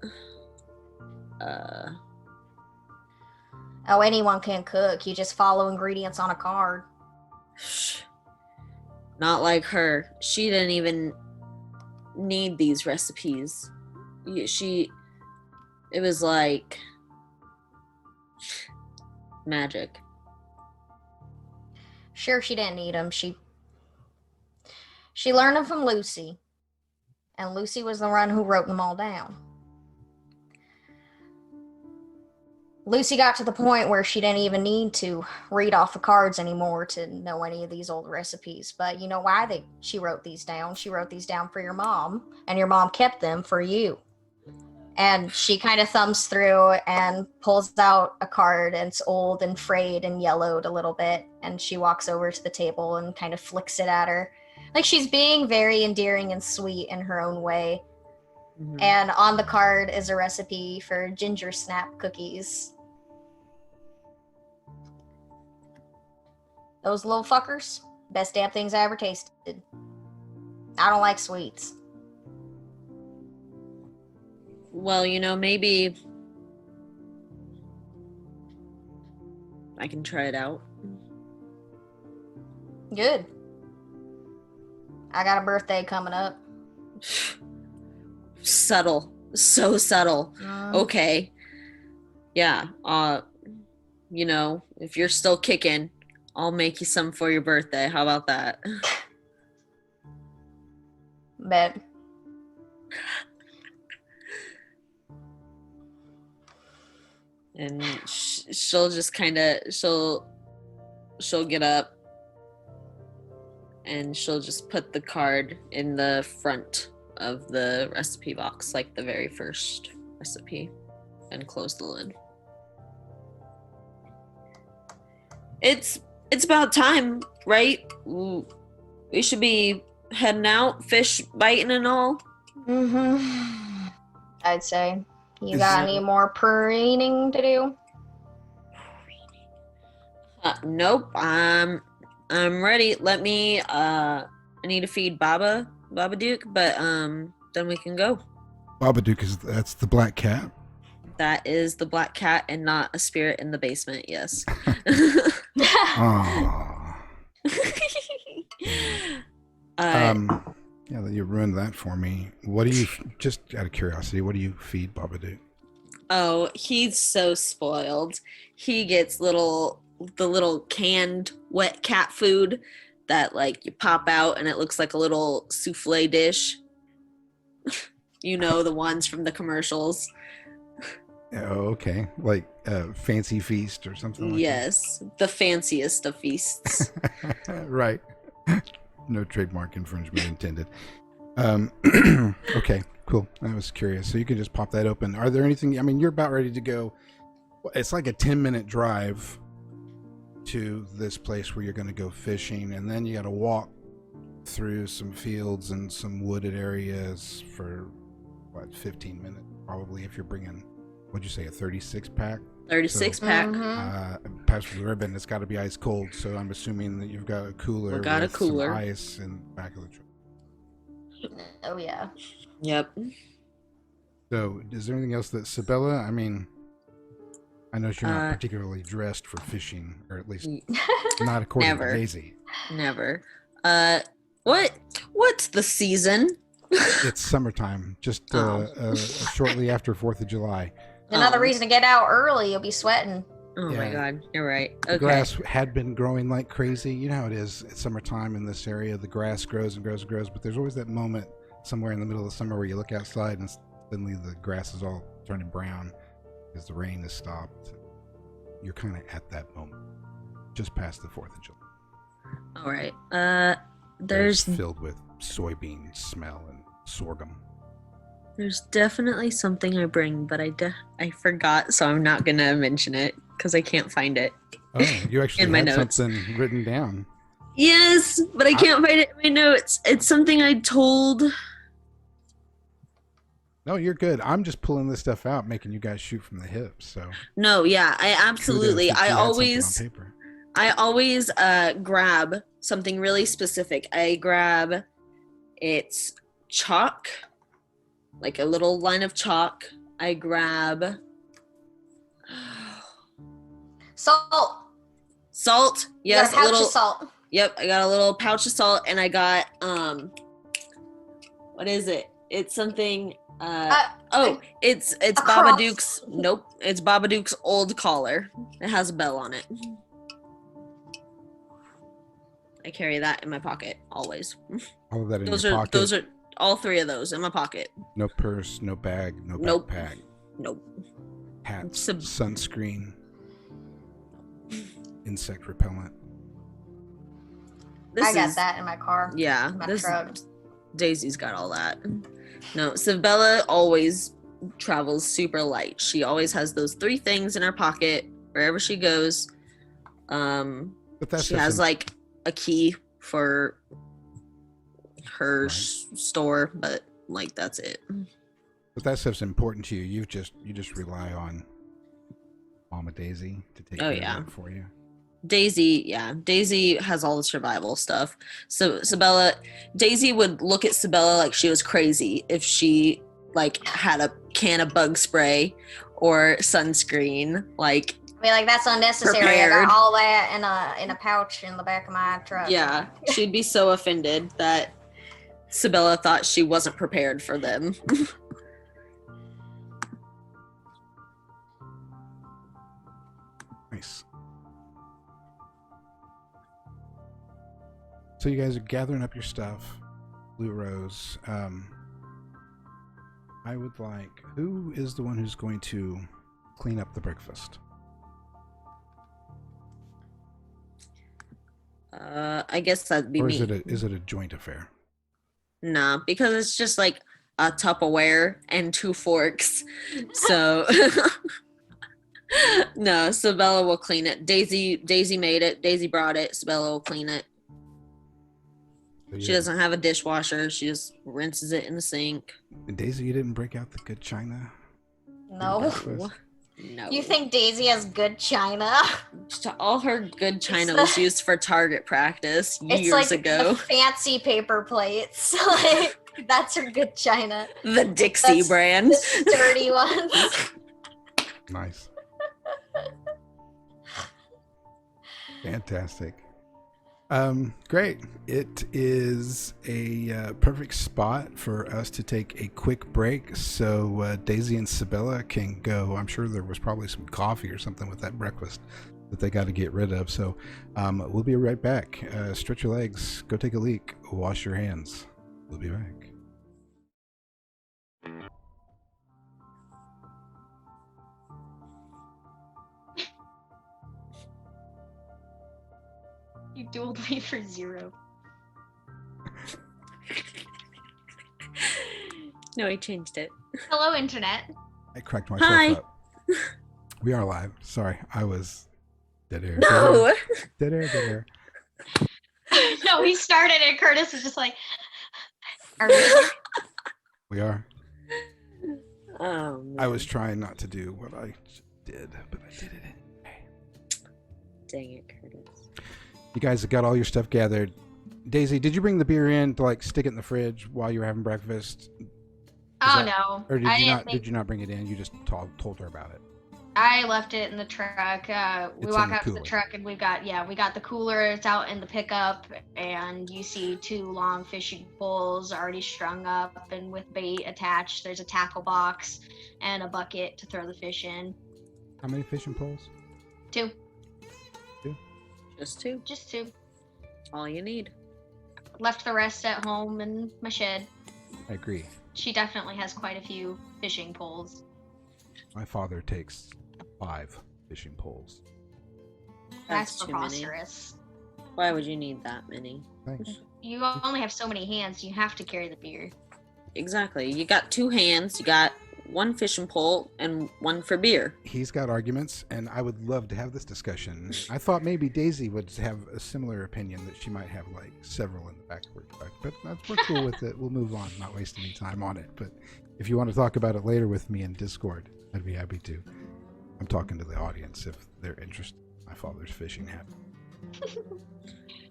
Oh, anyone can cook. You just follow ingredients on a card. Not like her. She didn't even need these recipes. It was like magic. Sure, she didn't need them. She learned them from Lucy. And Lucy was the one who wrote them all down. Lucy got to the point where she didn't even need to read off the cards anymore to know any of these old recipes. But you know why she wrote these down? She wrote these down for your mom, and your mom kept them for you. And she kind of thumbs through and pulls out a card, and it's old and frayed and yellowed a little bit. And she walks over to the table and kind of flicks it at her. Like she's being very endearing and sweet in her own way. Mhm. And on the card is a recipe for ginger snap cookies. Those little fuckers, best damn things I ever tasted. I don't like sweets. Well, maybe I can try it out. Good. I got a birthday coming up. Subtle. So subtle. Okay. Yeah. If you're still kicking, I'll make you some for your birthday. How about that? Bet. And she'll just kind of she'll get up and she'll just put the card in the front of the recipe box, like the very first recipe, and close the lid. It's about time, right? We should be heading out, fish biting and all. Mm-hmm. I'd say. You Is got it- any more preening to do? Nope. I'm ready. Let me. I need to feed Babadook, but then we can go. Babadook that's the black cat. That is the black cat and not a spirit in the basement. Yes. Oh. Yeah, you ruined that for me. What do you, just out of curiosity, what do you feed Babadook? Oh, he's so spoiled. He gets the little canned wet cat food that like you pop out and it looks like a little souffle dish. The ones from the commercials. Oh, okay. Like Fancy Feast or something like Yes, the fanciest of feasts. that? Right. No trademark infringement intended. Okay, cool. I was curious. So you can just pop that open. Are there anything, you're about ready to go. It's like a 10-minute drive to this place where you're going to go fishing, and then you got to walk through some fields and some wooded areas for 15 minutes probably, if you're bringing, what'd you say, a 36 pack? 36 pack. Pass with the ribbon. It's got to be ice cold, so I'm assuming that you've got a cooler. We got a with cooler. some ice in the back of the truck. Oh, yeah. Yep. So, is there anything else that Sabella? I know you're not particularly dressed for fishing, or at least not according Never. to Daisy. Never. What's the season? It's summertime, just shortly after 4th of July. Another reason to get out early, you'll be sweating. Oh my Yeah. god, you're right. The Okay. grass had been growing like crazy. You know how it is. It's summertime in this area. The grass grows and grows and grows, but there's always that moment somewhere in the middle of the summer where you look outside and suddenly the grass is all turning brown because the rain has stopped. You're kind of at that moment, just past the 4th of July. All right. There's filled with soybean smell and sorghum. There's definitely something I bring, but I forgot, so I'm not gonna mention it because I can't find it. Oh, you actually In my had notes. something written down. Yes, but I can't find it in my notes. It's something I told. No, you're good. I'm just pulling this stuff out, making you guys shoot from the hip. So No, yeah, I absolutely. kudos that I you had something always. on paper. I always grab something really specific. I grab it's chalk, like a little line of chalk. I grab Salt. salt. You Yes, got a pouch a little. of salt. Yep, I got a little pouch of salt, and I got what is it? It's something. It's cross. Babadook's. Nope, it's Babadook's old collar. It has a bell on it. I carry that in my pocket always. All of that in Those your are pocket. those are all three of those in my pocket. No purse, no bag, no Nope. backpack, Nope. hat, Sub- sunscreen, insect repellent. This I got is- that in my car. Yeah, In my this truck. Daisy's got all that. No, Sabella always travels super light. She always has those 3 things in her pocket wherever she goes. But that's She has like a key for her store, but like that's it. But that stuff's important to you. You just rely on Mama Daisy to take care of that for you. Daisy has all the survival stuff. So Daisy would look at Sabella like she was crazy if she like had a can of bug spray or sunscreen. Like, I mean, like that's unnecessary. Prepared. I got all that in a pouch in the back of my truck. yeah, she'd be so offended that Sabella thought she wasn't prepared for them. Nice. So you guys are gathering up your stuff. Blue Rose. I would like... Who is the one who's going to clean up the breakfast? I guess that'd be me. Or is it a joint affair? Nah, because it's just like a Tupperware and 2 forks. So no, Sabella will clean it. Daisy made it. Daisy brought it. Sabella will clean it. So She doesn't have a dishwasher. She just rinses it in the sink. And Daisy, you didn't break out the good china? No. No. You think Daisy has good china? All her good china was used for target practice years ago. The fancy paper plates. Like, that's her good china. The Dixie brand. The sturdy ones. Nice. Fantastic. Great. It is a perfect spot for us to take a quick break so Daisy and Sabella can go. I'm sure there was probably some coffee or something with that breakfast that they got to get rid of. So we'll be right back. Stretch your legs, go take a leak, wash your hands. We'll be back. You dueled me for 0. No, he changed it. Hello, internet. I cracked myself up. We are live. Sorry, I was dead air. No! Dead air. No, he started it. Curtis is just like, are we here? We are. Oh, man. I was trying not to do what I did, but I did it anyway. Dang it, Curtis. You guys have got all your stuff gathered. Daisy, did you bring the beer in to like stick it in the fridge while you were having breakfast? No. Or did you not bring it in? You just told her about it. I left it in the truck. We It's walk in the out to the cooler. truck and we got the cooler. It's out in the pickup, and you see 2 long fishing poles already strung up and with bait attached. There's a tackle box and a bucket to throw the fish in. How many fishing poles? 2. Just 2. Just 2. All you need. Left the rest at home in my shed. I agree. She definitely has quite a few fishing poles. My father takes 5 fishing poles. That's too many. preposterous. Why would you need that many? Thanks. You only have so many hands. You have to carry the beer. Exactly. You got 2 hands. You got 1 fishing pole and 1 for beer. He's got arguments, and I would love to have this discussion. I thought maybe Daisy would have a similar opinion, that she might have like several in the back of her truck, but we're cool with it. We'll move on, not waste any time on it. But if you want to talk about it later with me in Discord, I'd be happy to. I'm talking to the audience if they're interested in my father's fishing habit.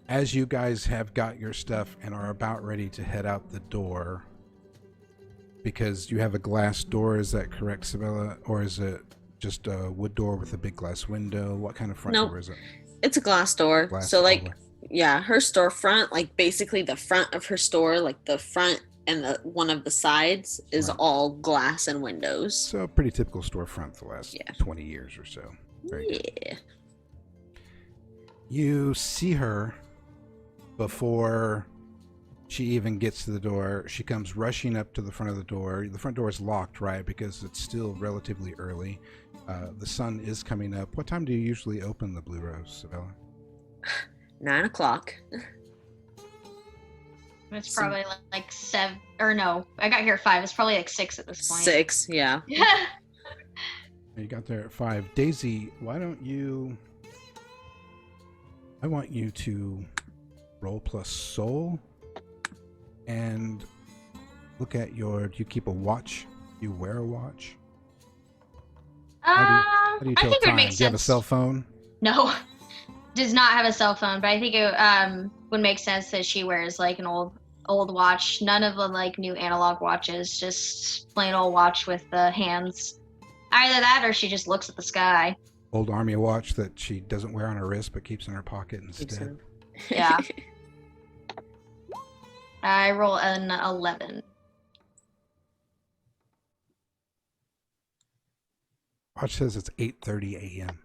As you guys have got your stuff and are about ready to head out the door, because you have a glass door, is that correct, Sabella? Or is it just a wood door with a big glass window? What kind of front door is it? It's a glass door. So like, door. yeah, her storefront, like basically the front of her store, like the front and one of the sides is Right. all glass and windows. So pretty typical storefront the last Yeah. 20 years or so. Very good. Yeah. You see her before she even gets to the door. She comes rushing up to the front of the door. The front door is locked, right? Because it's still relatively early. The sun is coming up. What time do you usually open the Blue Rose, Sabella? 9 o'clock. It's probably like 7, or no, I got here at 5. It's probably like 6 at this point. 6, yeah. You got there at 5. Daisy, why don't you... I want you to roll plus soul and look at your... Do you keep a watch? Do you wear a watch? How do you tell I think it time? would make Do you have a sense. cell phone? No, does not have a cell phone, but I think it would make sense that she wears like an old watch. None of the like new analog watches, just plain old watch with the hands. Either that or she just looks at the sky. Old army watch that she doesn't wear on her wrist but keeps in her pocket instead. Yeah. I roll an 11. Watch says it's 8:30 a.m.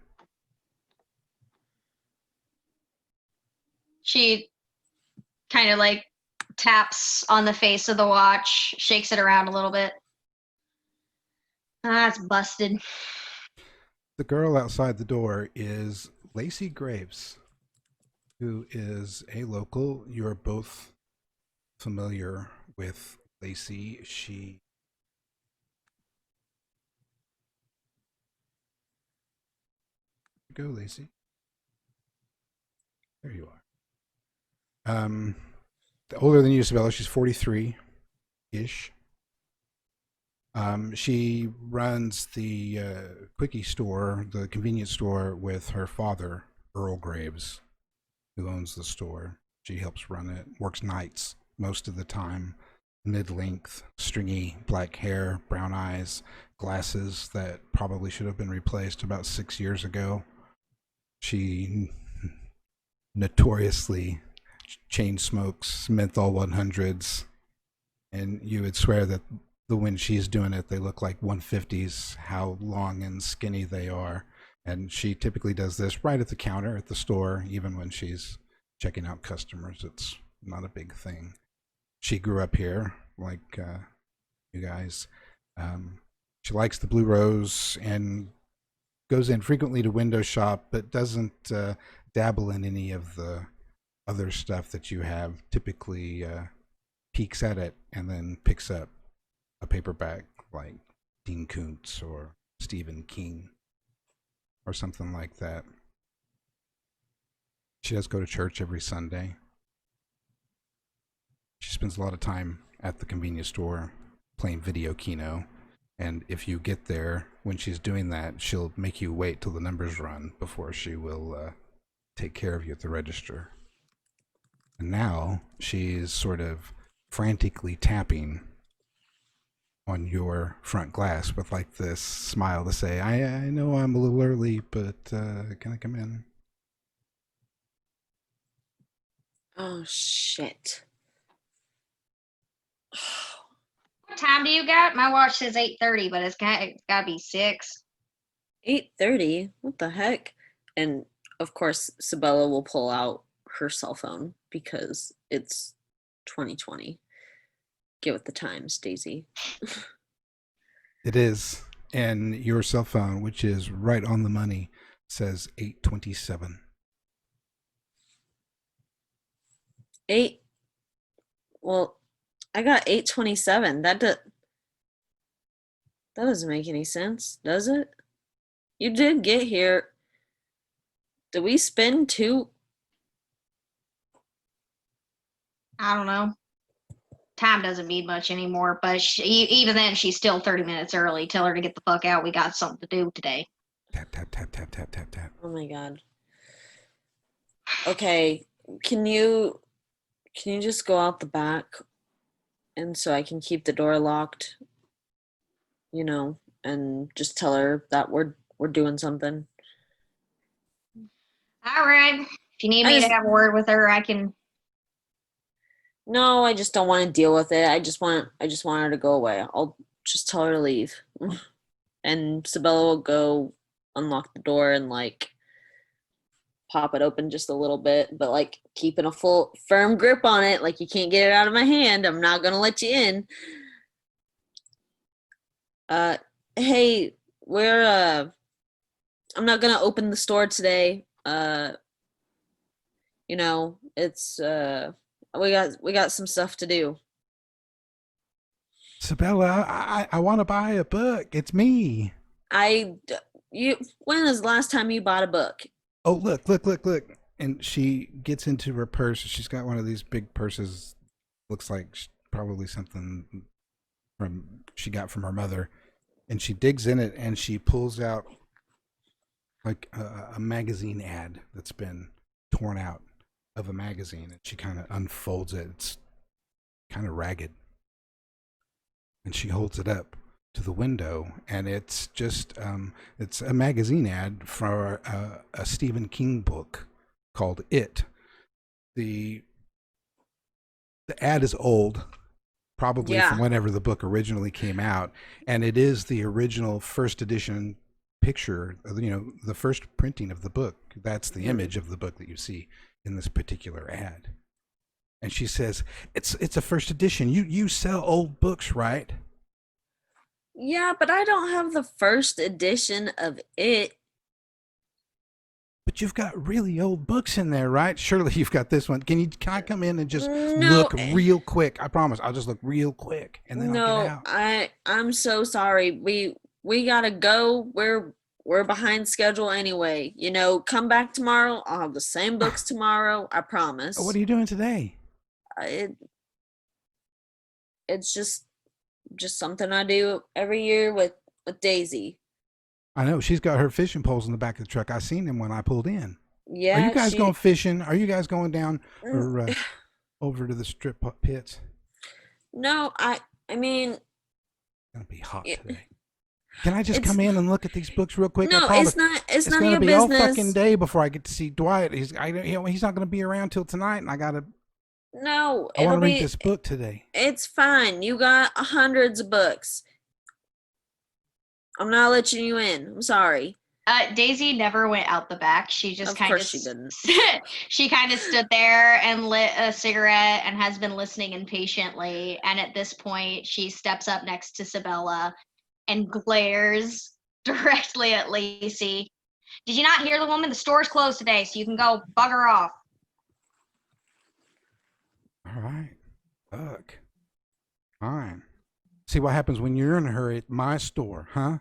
She kind of like taps on the face of the watch, shakes it around a little bit. Ah, it's busted. The girl outside the door is Lacey Graves, who is a local. You're both familiar with Lacey. She go, Lacey. There you are. Older than you, Isabella. She's 43-ish. She runs the quickie store, the convenience store, with her father, Earl Graves, who owns the store. She helps run it, works nights most of the time, mid-length, stringy black hair, brown eyes, glasses that probably should have been replaced about 6 years ago. She notoriously chain smokes menthol 100s, and you would swear that when she's doing it, they look like 150s, how long and skinny they are. And she typically does this right at the counter at the store, even when she's checking out customers. It's not a big thing. She grew up here, like you guys. She likes the Blue Rose and goes in frequently to window shop, but doesn't dabble in any of the other stuff that you have. Typically peeks at it and then picks up a paperback like Dean Koontz or Stephen King or something like that. She does go to church every Sunday. She spends a lot of time at the convenience store playing video Keno. And if you get there when she's doing that, she'll make you wait till the numbers run before she will take care of you at the register. And now she's sort of frantically tapping on your front glass with like this smile to say, I know I'm a little early, but can I come in? Oh, shit. What time do you got? My watch says 8:30, but it's gotta be 6. 8:30? What the heck? And of course, Sabella will pull out her cell phone because it's 2020. Get with the times, Daisy. It is. And your cell phone, which is right on the money, says 8:27. 8. Well, I got 8:27. That doesn't make any sense, does it? You did get here. Did we spend 2? I don't know. Time doesn't mean much anymore, but even then, she's still 30 minutes early. Tell her to get the fuck out. We got something to do today. Tap, tap, tap, tap, tap, tap, tap. Oh my god. Okay, can you just go out the back and so I can keep the door locked? You know, and just tell her that we're doing something. All right. If you need me to have a word with her, I can. No, I just don't want to deal with it. I just want her to go away. I'll just tell her to leave. And Sabella will go unlock the door and like pop it open just a little bit, but like keeping a full firm grip on it. Like, you can't get it out of my hand. I'm not gonna let you in. Hey, I'm not gonna open the store today. You know, it's We got some stuff to do. Sabella, I want to buy a book. It's me. You. When was the last time you bought a book? Oh, look. And she gets into her purse. She's got one of these big purses. Looks like probably something she got from her mother. And she digs in it and she pulls out like a magazine ad that's been torn out of a magazine. And she kind of unfolds it. It's kind of ragged. And she holds it up to the window, and it's just it's a magazine ad for a Stephen King book called It. The ad is old, probably from whenever the book originally came out, and it is the original first edition picture, the first printing of the book. That's the image of the book that you see in this particular ad. And she says, it's a first edition. You sell old books, right? Yeah, but I don't have the first edition of It. But you've got really old books in there, right? Surely you've got this one. Can I come in and just look real quick? I promise. I'll just look real quick and then I'll get out. I'm so sorry. We gotta go. We're behind schedule anyway. Come back tomorrow. I'll have the same books tomorrow. I promise. What are you doing today? It's just something I do every year with Daisy. I know. She's got her fishing poles in the back of the truck. I seen them when I pulled in. Yeah. Are you guys going fishing? Are you guys going down or over to the strip pits? No, I mean, it's gonna be hot today. Can I just come in and look at these books real quick? No, it's not. It's none of your business. It's gonna be all fucking day before I get to see Dwight. He's not gonna be around till tonight, and I want to read this book today. It's fine. You got hundreds of books. I'm not letting you in. I'm sorry. Daisy never went out the back. She just kind of she didn't. She kind of stood there and lit a cigarette and has been listening impatiently. And at this point, she steps up next to Sabella and glares directly at Lacey. Did you not hear the woman? The store's closed today, so you can go bugger off. All right. Look. Fine. See what happens when you're in a hurry at my store, huh?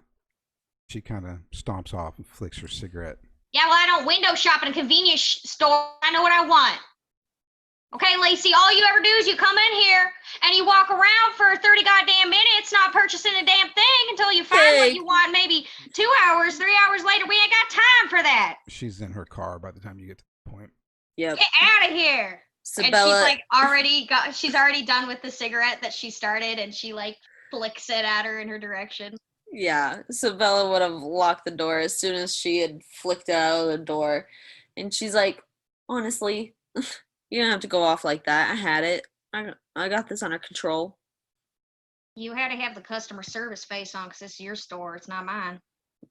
She kind of stomps off and flicks her cigarette. Yeah, well, I don't window shop in a convenience store. I know what I want. Okay, Lacey, all you ever do is you come in here and you walk around for 30 goddamn minutes, not purchasing a damn thing until you find what you want. Maybe 2 hours, 3 hours later, we ain't got time for that. She's in her car by the time you get to the point. Yep. Get out of here. Sabella, and she's already done with the cigarette that she started, and she flicks it at her in her direction. Yeah, Sabella would have locked the door as soon as she had flicked out of the door. And she's like, honestly, you don't have to go off like that. I had it. I got this under control. You had to have the customer service face on because it's your store. It's not mine.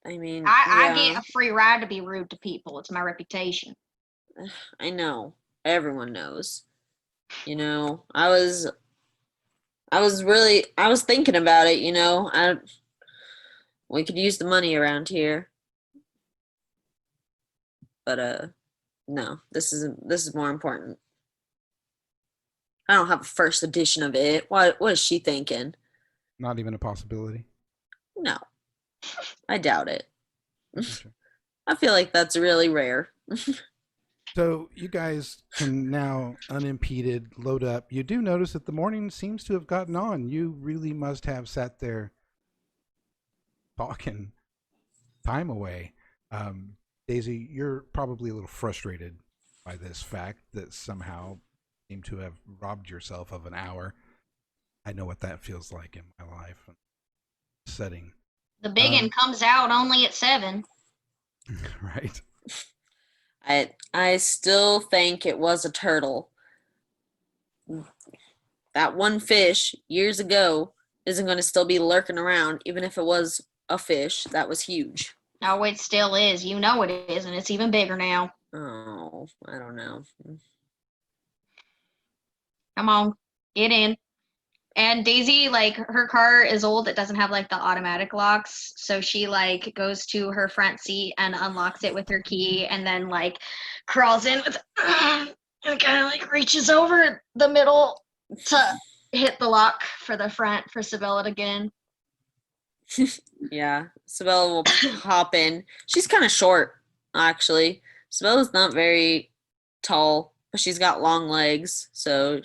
I mean, I get a free ride to be rude to people. It's my reputation. I know. Everyone knows. I was thinking about it, we could use the money around here. But no, this is more important. I don't have a first edition of it. What is she thinking? Not even a possibility? No. I doubt it. I feel like that's really rare. So you guys can now, unimpeded, load up. You do notice that the morning seems to have gotten on. You really must have sat there talking time away. Daisy, you're probably a little frustrated by this fact that somehow seem to have robbed yourself of an hour. I know what that feels like in my life. Setting. The big one comes out only at 7. Right. I still think it was a turtle. That one fish years ago isn't going to still be lurking around, even if it was a fish. That was huge. Oh, it still is. You know it is, and it's even bigger now. Oh, I don't know. Come on, get in. And Daisy, her car is old. It doesn't have the automatic locks. So she goes to her front seat and unlocks it with her key and then crawls in with And kind of like reaches over the middle to hit the lock for the front for Sibella to get in. Yeah, Sabella will hop in. She's kind of short, actually. Sabella's not very tall, but she's got long legs, so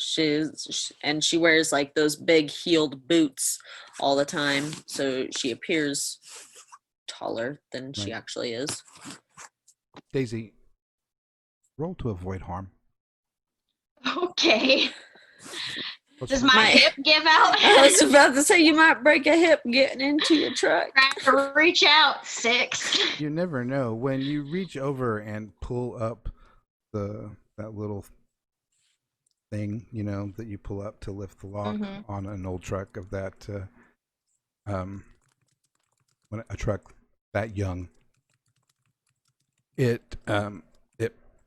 and she wears like those big heeled boots all the time, so she appears taller than she Right. actually is. Daisy, roll to avoid harm. Okay. What's Does the- my hip give out? I was about to say you might break a hip getting into your truck. Trying to reach out. 6. You never know. When you reach over and pull up that little thing, that you pull up to lift the lock Mhm. on an old truck of that, when a truck that young, it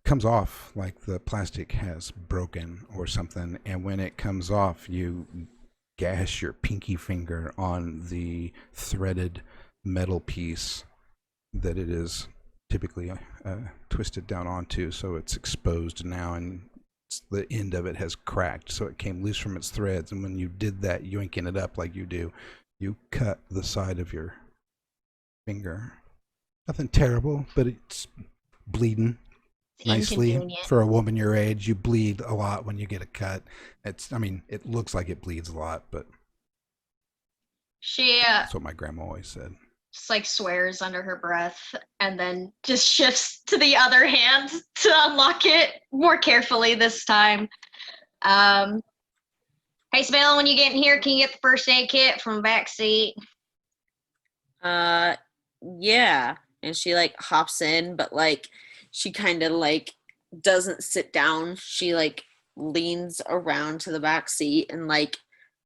comes off like the plastic has broken or something, and when it comes off, you gash your pinky finger on the threaded metal piece that it is typically twisted down onto, so it's exposed now, and the end of it has cracked, so it came loose from its threads. And when you did that, yoinking it up like you do, you cut the side of your finger. Nothing terrible, but it's bleeding nicely. Inconvenient. For a woman your age, you bleed a lot when you get a cut. It looks like it bleeds a lot, but She that's what my grandma always said. just like swears under her breath and then just shifts to the other hand to unlock it more carefully this time. Hey, Sibella, when you get in here, can you get the first aid kit from the back seat? Yeah. And she like hops in, but like she kind of like doesn't sit down. She like leans around to the back seat and like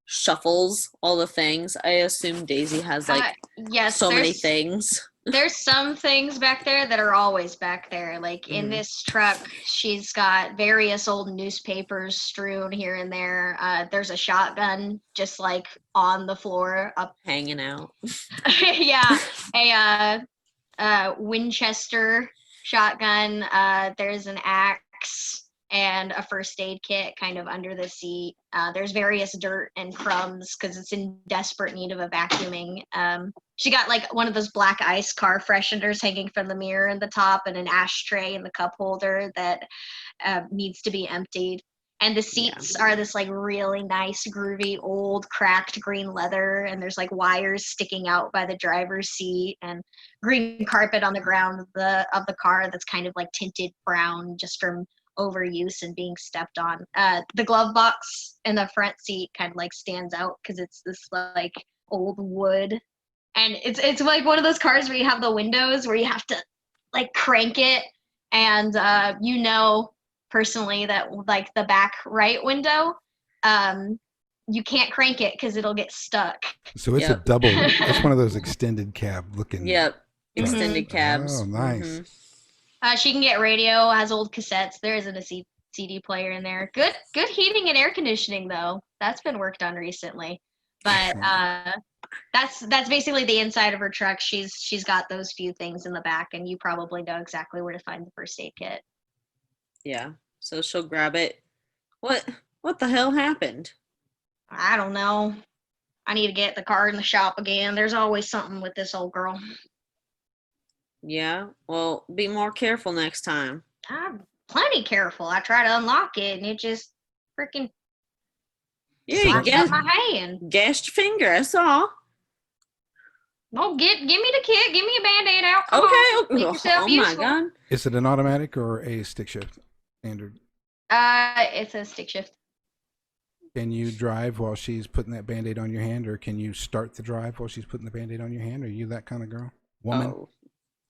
shuffles all the things. I assume Daisy has like Yes, so many things. There's some things back there that are always back there. Like in Mhm. this truck, she's got various old newspapers strewn here and there. There's a shotgun just like on the floor up. Hanging out. Yeah, a Winchester shotgun. There's an axe and a first aid kit kind of under the seat. There's various dirt and crumbs because it's in desperate need of a vacuuming. She got like one of those black ice car fresheners hanging from the mirror in the top, and an ashtray in the cup holder that needs to be emptied. And the seats are this like really nice, groovy, old, cracked green leather, and there's like wires sticking out by the driver's seat, and green carpet on the ground of the car that's kind of like tinted brown just from overuse and being stepped on. The glove box in the front seat kind of like stands out because it's this like old wood, and it's like one of those cars where you have the windows where you have to like crank it, and personally that like the back right window, you can't crank it because it'll get stuck. So it's Yep. a double. It's one of those extended cab looking. Yep. trucks. Extended cabs. Oh, nice. Mhm. She can get radio, has old cassettes. There isn't a CD player in there. Good heating and air conditioning though. That's been worked on recently. But that's basically the inside of her truck. She's got those few things in the back, and you probably know exactly where to find the first aid kit. Yeah. So she'll grab it. What the hell happened? I don't know. I need to get the car in the shop again. There's always something with this old girl. Yeah. Well, be more careful next time. I'm plenty careful. I try to unlock it, and it just freaking Yeah, you locks up my hand. gashed your finger. I saw. No, give me the kit. Give me a Band-Aid out. Come Okay. on. Make yourself Oh my useful. god. Is it an automatic or a stick shift? Standard. It's a stick shift. Can you drive while she's putting that Band-Aid on your hand, or can you start the drive while she's putting the Band-Aid on your hand? Are you that kind of girl? Woman? Oh.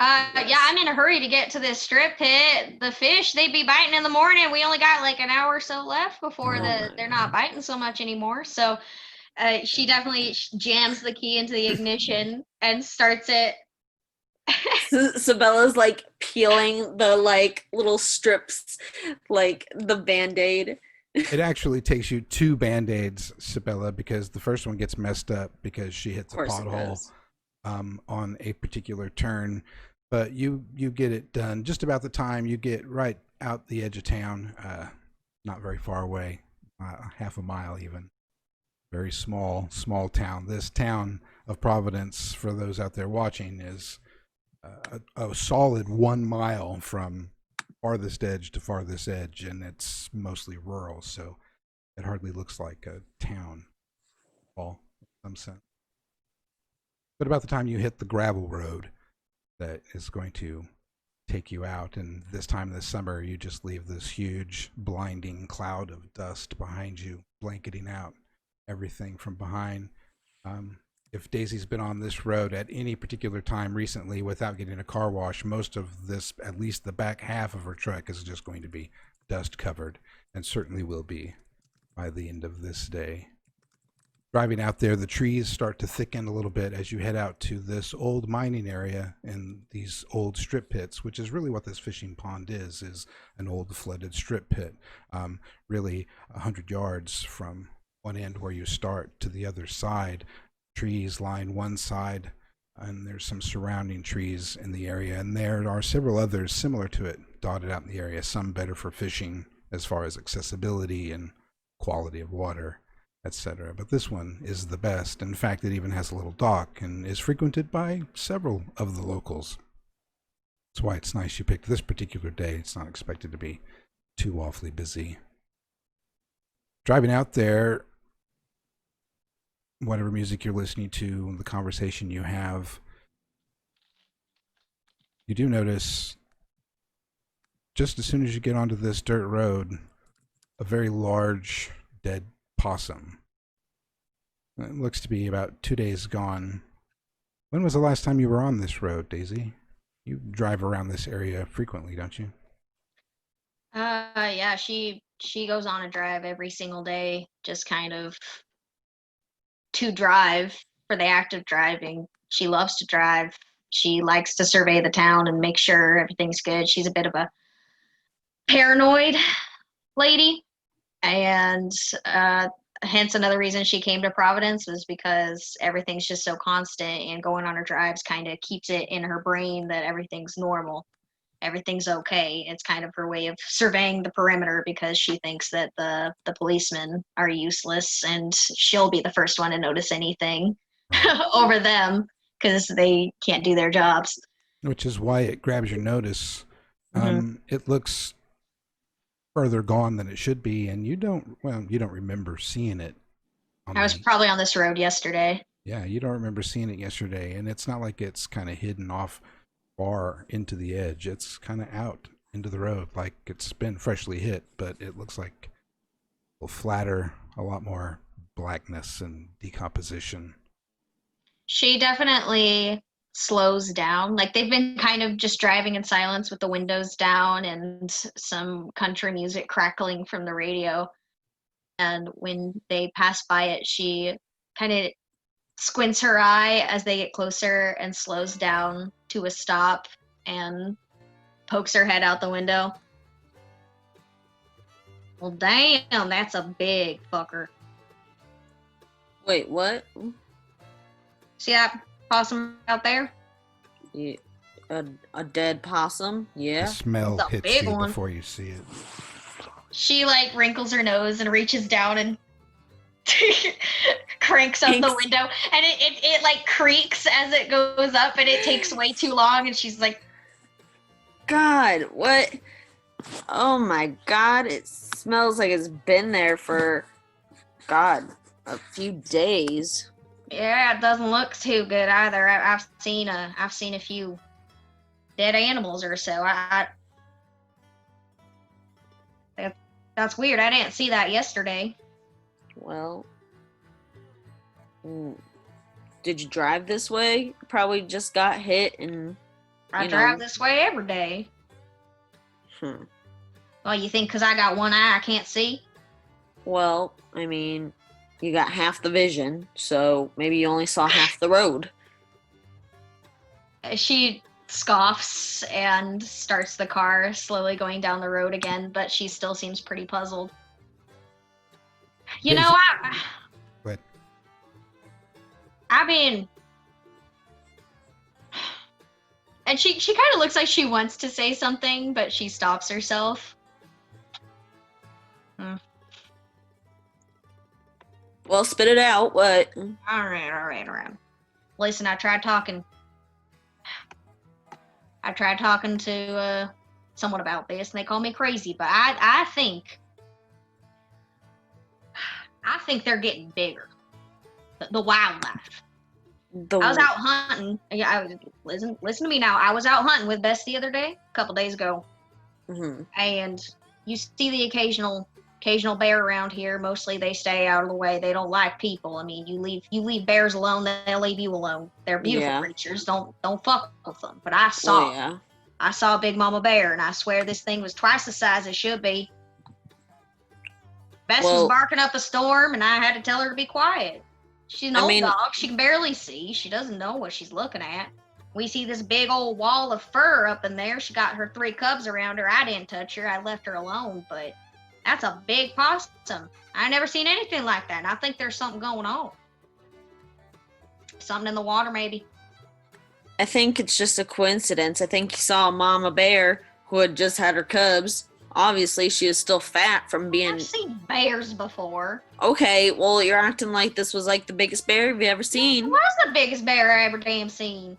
Yeah, I'm in a hurry to get to this strip pit. The fish, they'd be biting in the morning. We only got like an hour or so left before Oh my they're not biting so much anymore. So she definitely jams the key into the ignition and starts it. Sabella's like peeling the like little strips, like the Band-Aid. It actually takes you 2 Band-Aids, Sabella, because the first one gets messed up because she hits a Of course it pothole does. on a particular turn. But you get it done just about the time you get right out the edge of town. not very far away, half a mile even. Very small town. This town of Providence, for those out there watching, is a solid 1 mile from farthest edge to farthest edge, and it's mostly rural, so it hardly looks like a town at all in some sense. But about the time you hit the gravel road that is going to take you out, and this time of the summer, you just leave this huge, blinding cloud of dust behind you, blanketing out everything from behind. If Daisy's been on this road at any particular time recently without getting a car wash, most of this, at least the back half of her truck, is just going to be dust covered, and certainly will be by the end of this day. Driving out there, the trees start to thicken a little bit as you head out to this old mining area and these old strip pits, which is really what this fishing pond is an old flooded strip pit, really 100 yards from one end where you start to the other side. Trees line one side, and there's some surrounding trees in the area, and there are several others similar to it dotted out in the area, some better for fishing as far as accessibility and quality of water, etc. But this one is the best. In fact, it even has a little dock and is frequented by several of the locals. That's why it's nice you picked this particular day. It's not expected to be too awfully busy. Driving out there, whatever music you're listening to, the conversation you have, you do notice, just as soon as you get onto this dirt road, a very large dead possum. It looks to be about 2 days gone. When was the last time you were on this road, Daisy? You drive around this area frequently, don't you? Yeah, she goes on a drive every single day, just kind of to drive for the act of driving. She loves to drive. She likes to survey the town and make sure everything's good. She's a bit of a paranoid lady, and hence another reason she came to Providence was because everything's just so constant, and going on her drives kind of keeps it in her brain that everything's normal, everything's okay. It's kind of her way of surveying the perimeter because she thinks that the policemen are useless, and she'll be the first one to notice anything over them because they can't do their jobs. Which is why it grabs your notice. It looks further gone than it should be, and you don't remember seeing it. I was probably on this road yesterday. Yeah, you don't remember seeing it yesterday, and it's not like it's kind of hidden off far into the edge. It's kind of out into the road, like it's been freshly hit, but it looks like a little flatter, a lot more blackness and decomposition. She definitely slows down. Like, they've been kind of just driving in silence with the windows down and some country music crackling from the radio. And when they pass by it, she kind of squints her eye as they get closer and slows down to a stop and pokes her head out the window. Well, damn, that's a big fucker. Wait, what? See that possum out there? Yeah, a dead possum? Yeah. The smell It's a hits big you one. before you see it. She like wrinkles her nose and reaches down and cranks up the window, and it like creaks as it goes up, and it takes way too long, and she's like, God, what? Oh my God, it smells like it's been there for, God, a few days. yeah, it doesn't look too good either. I've seen a few dead animals or so. That's weird. I didn't see that yesterday. Well, did you drive this way? Probably just got hit and I drive this way every day. Well, you think because I got one eye I can't see? Well, I mean, you got half the vision, so maybe you only saw half the road. She scoffs and starts the car, slowly going down the road again, but she still seems pretty puzzled. You know, What? I mean, and she kind of looks like she wants to say something, but she stops herself. Well, spit it out. What? All right. Listen, I tried talking to someone about this, and they call me crazy. But I think they're getting bigger. The wildlife. I was out hunting. Yeah, listen to me now. I was out hunting with Bess the other day, a couple days ago, and you see the occasional bear around here. Mostly they stay out of the way. They don't like people. I mean, you leave bears alone, they'll leave you alone. They're beautiful creatures. Don't fuck with them. But I saw a big mama bear, and I swear this thing was twice the size it should be. Bess was barking up a storm, and I had to tell her to be quiet. She's an old dog. She can barely see. She doesn't know what she's looking at. We see this big old wall of fur up in there. She got her 3 cubs around her. I didn't touch her. I left her alone, but that's a big possum. I never seen anything like that, and I think there's something going on. Something in the water, maybe. I think it's just a coincidence. I think you saw a mama bear who had just had her cubs. Obviously, she is still fat from being... I've seen bears before. Okay, well, you're acting like this was like the biggest bear you've ever seen. It was the biggest bear I ever damn seen.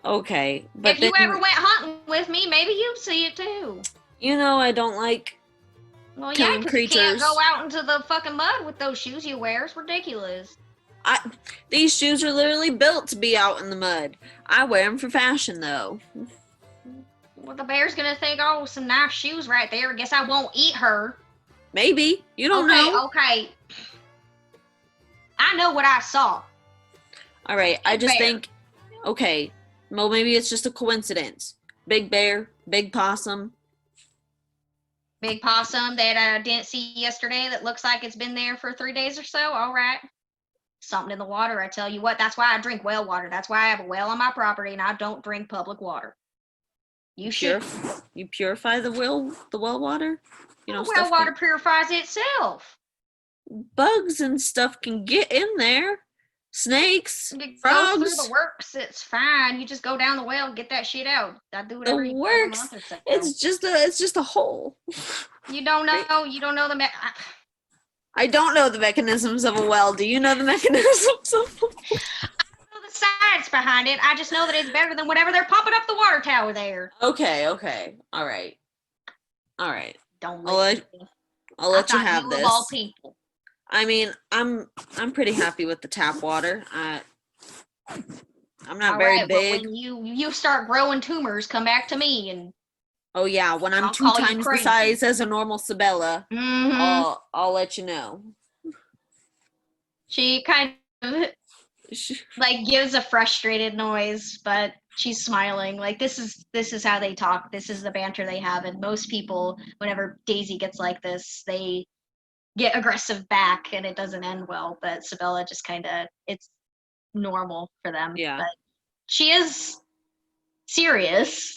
Okay, but if you ever went hunting with me, maybe you'd see it too. You know I don't like killing creatures. You can't go out into the fucking mud with those shoes you wear. It's ridiculous. These shoes are literally built to be out in the mud. I wear them for fashion, though. Well, the bear's gonna think, oh, some nice shoes right there. I guess I won't eat her. Maybe. You don't know. Okay. I know what I saw. All right. I just think, okay, well, maybe it's just a coincidence. Big bear, big possum. Big possum that I didn't see yesterday that looks like it's been there for 3 days or so. All right. Something in the water, I tell you what. That's why I drink well water. That's why I have a well on my property, and I don't drink public water. You purify the well water? You know, well water purifies itself. Bugs and stuff can get in there. Snakes, frogs. Go through the works, it's fine. You just go down the well and get that shit out. I do whatever you want. It's just a hole. You don't know I don't know the mechanisms of a well. Do you know the mechanisms of a well? The science behind it. I just know that it's better than whatever they're pumping up the water tower there. Okay. All right. Don't I'll let you have this. Of all people. I mean, I'm pretty happy with the tap water. I'm not all very right, big. But when you start growing tumors, come back to me and. Oh yeah, when I'm 2 times the size as a normal Sabella, I'll let you know. She kind of like gives a frustrated noise, but she's smiling. Like this is how they talk. This is the banter they have. And most people, whenever Daisy gets like this, they get aggressive back, and it doesn't end well. But Sabella just kind of, it's normal for them. Yeah. But she is serious.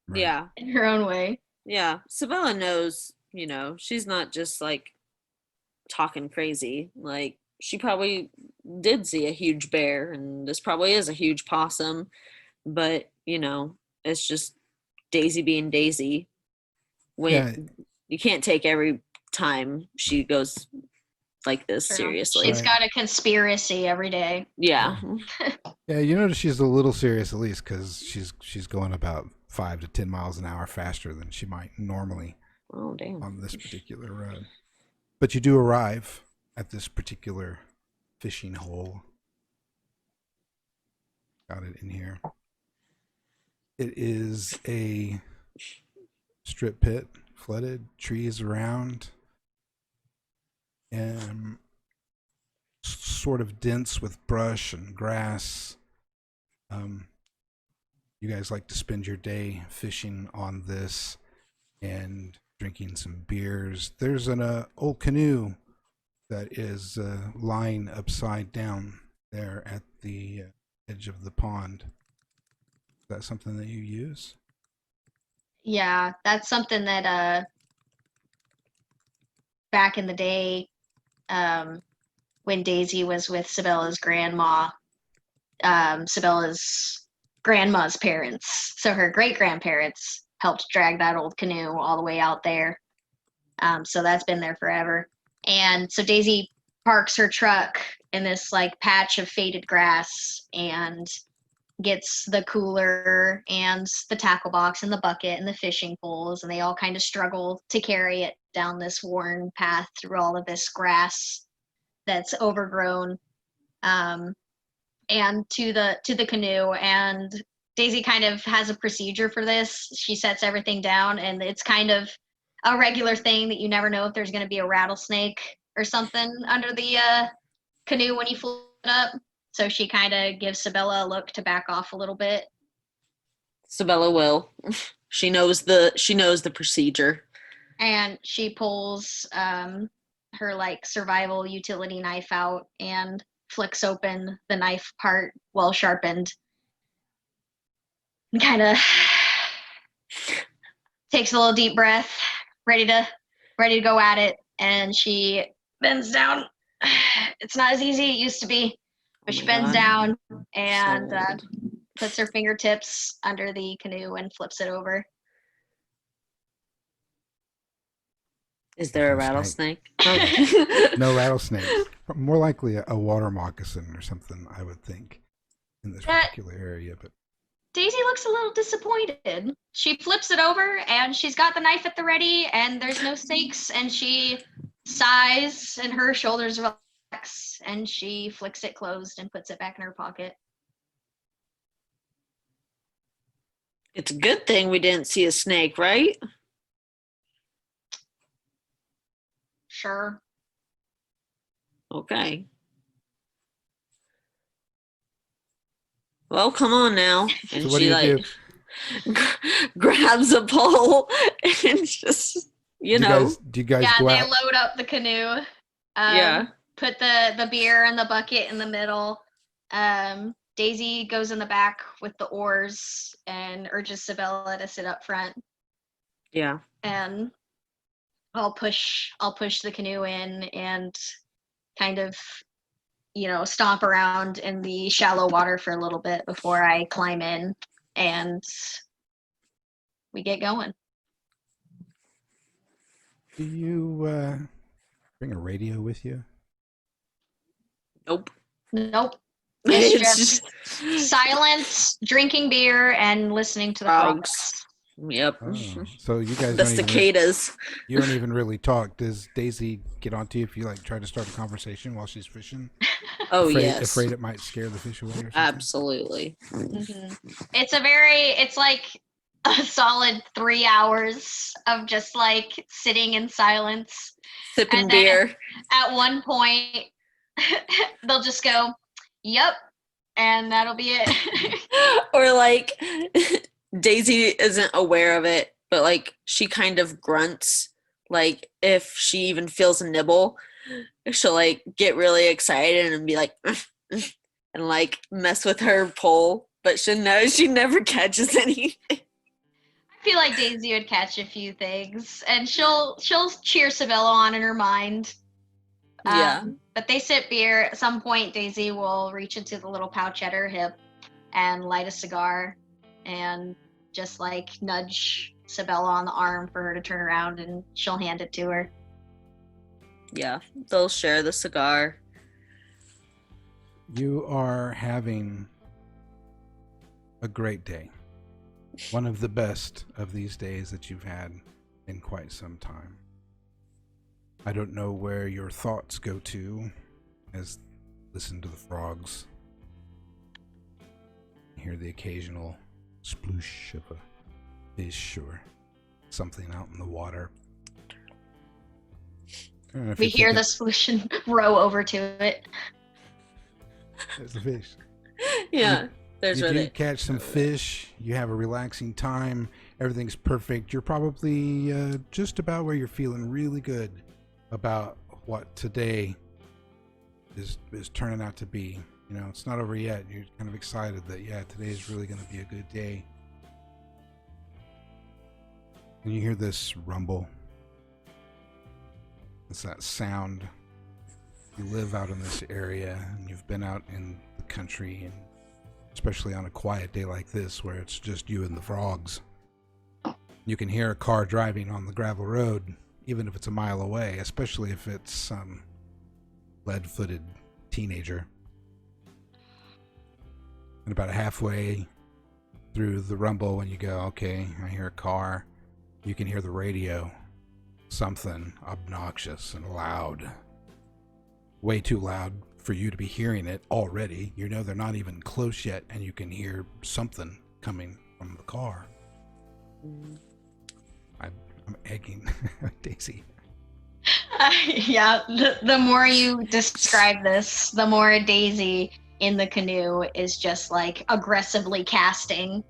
Right. Yeah. In her own way. Yeah. Sabella knows, she's not just like talking crazy. Like she probably did see a huge bear, and this probably is a huge possum, but it's just Daisy being Daisy. When you can't take every time she goes like this seriously. She's got a conspiracy every day. Yeah. Yeah, you notice she's a little serious at least because she's going about 5 to 10 miles an hour faster than she might normally. Oh, damn. On this particular run. But you do arrive at this particular fishing hole. Got it in here. It is a strip pit, flooded, trees around, and sort of dense with brush and grass. You guys like to spend your day fishing on this and drinking some beers. There's an old canoe that is lying upside down there at the edge of the pond. Is that something that you use? Yeah, that's something that back in the day, when Daisy was with Sabella's grandma, Sabella's grandma's parents, so her great-grandparents, helped drag that old canoe all the way out there. So that's been there forever. And so Daisy parks her truck in this like patch of faded grass and gets the cooler and the tackle box and the bucket and the fishing poles, and they all kind of struggle to carry it down this worn path through all of this grass that's overgrown, and to the canoe. And Daisy kind of has a procedure for this. She sets everything down, and it's kind of a regular thing that you never know if there's going to be a rattlesnake or something under the canoe when you flip it up. So she kind of gives Sabella a look to back off a little bit. Sabella will. She knows the procedure. And she pulls her like survival utility knife out and flicks open the knife part, well sharpened. And kind of takes a little deep breath, ready to go at it. And she bends down. It's not as easy as it used to be. But she bends down and puts her fingertips under the canoe and flips it over. Is there a rattlesnake? No rattlesnakes. More likely a water moccasin or something, I would think, in this particular area. But Daisy looks a little disappointed. She flips it over and she's got the knife at the ready and there's no snakes, and she sighs and her shoulders relax and she flicks it closed and puts it back in her pocket. It's a good thing we didn't see a snake, right? Sure. Okay. Well, come on now. And so what she do you do? grabs a pole and just, Do you guys Yeah, go they out? load up the canoe. Yeah. Put the beer and the bucket in the middle. Daisy goes in the back with the oars and urges Sabella to sit up front. Yeah. And I'll push the canoe in and kind of, stomp around in the shallow water for a little bit before I climb in and we get going. Do you bring a radio with you? Nope. It's just silence, drinking beer, and listening to the frogs. Yep. Oh, so you guys The cicadas. You don't even really talk. Does Daisy get onto you if you like try to start a conversation while she's fishing? Oh, yes. yes. Afraid it might scare the fish away or something? Absolutely. Mm-hmm. It's like a solid 3 hours of just like sitting in silence. Sipping beer. At one point, they'll just go, "Yep," and that'll be it. Or like Daisy isn't aware of it, but like she kind of grunts. Like if she even feels a nibble, she'll like get really excited and be like, and like mess with her pole. But she never catches anything. I feel like Daisy would catch a few things, and she'll cheer Sabella on in her mind. Yeah. But they sip beer. At some point, Daisy will reach into the little pouch at her hip and light a cigar and just like nudge Sabella on the arm for her to turn around, and she'll hand it to her. Yeah, they'll share the cigar. You are having a great day. One of the best of these days that you've had in quite some time. I don't know where your thoughts go to as listen to the frogs. Hear the occasional sploosh of a fish or something out in the water. We hear the sploosh and row over to it. There's the fish. Yeah. You do catch some fish. You have a relaxing time. Everything's perfect. You're probably just about where you're feeling really good about what today is turning out to be. You know, it's not over yet. You're kind of excited that, yeah, today's really going to be a good day. And you hear this rumble. It's that sound. You live out in this area, and you've been out in the country, and especially on a quiet day like this where it's just you and the frogs. You can hear a car driving on the gravel road even if it's a mile away, especially if it's some lead-footed teenager. And about halfway through the rumble, when you go, okay, I hear a car, you can hear the radio. Something obnoxious and loud. Way too loud for you to be hearing it already. You know they're not even close yet, and you can hear something coming from the car. I'm egging Daisy. Yeah, the more you describe this, the more Daisy in the canoe is just like aggressively casting.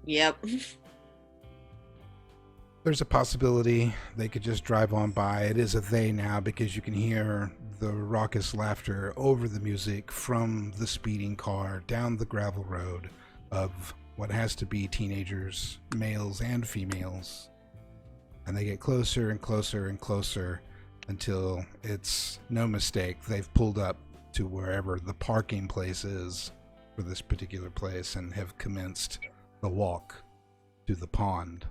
Yep. There's a possibility they could just drive on by. It is a they now because you can hear the raucous laughter over the music from the speeding car down the gravel road of what has to be teenagers, males and females. And they get closer and closer and closer until it's no mistake. They've pulled up to wherever the parking place is for this particular place and have commenced the walk to the pond,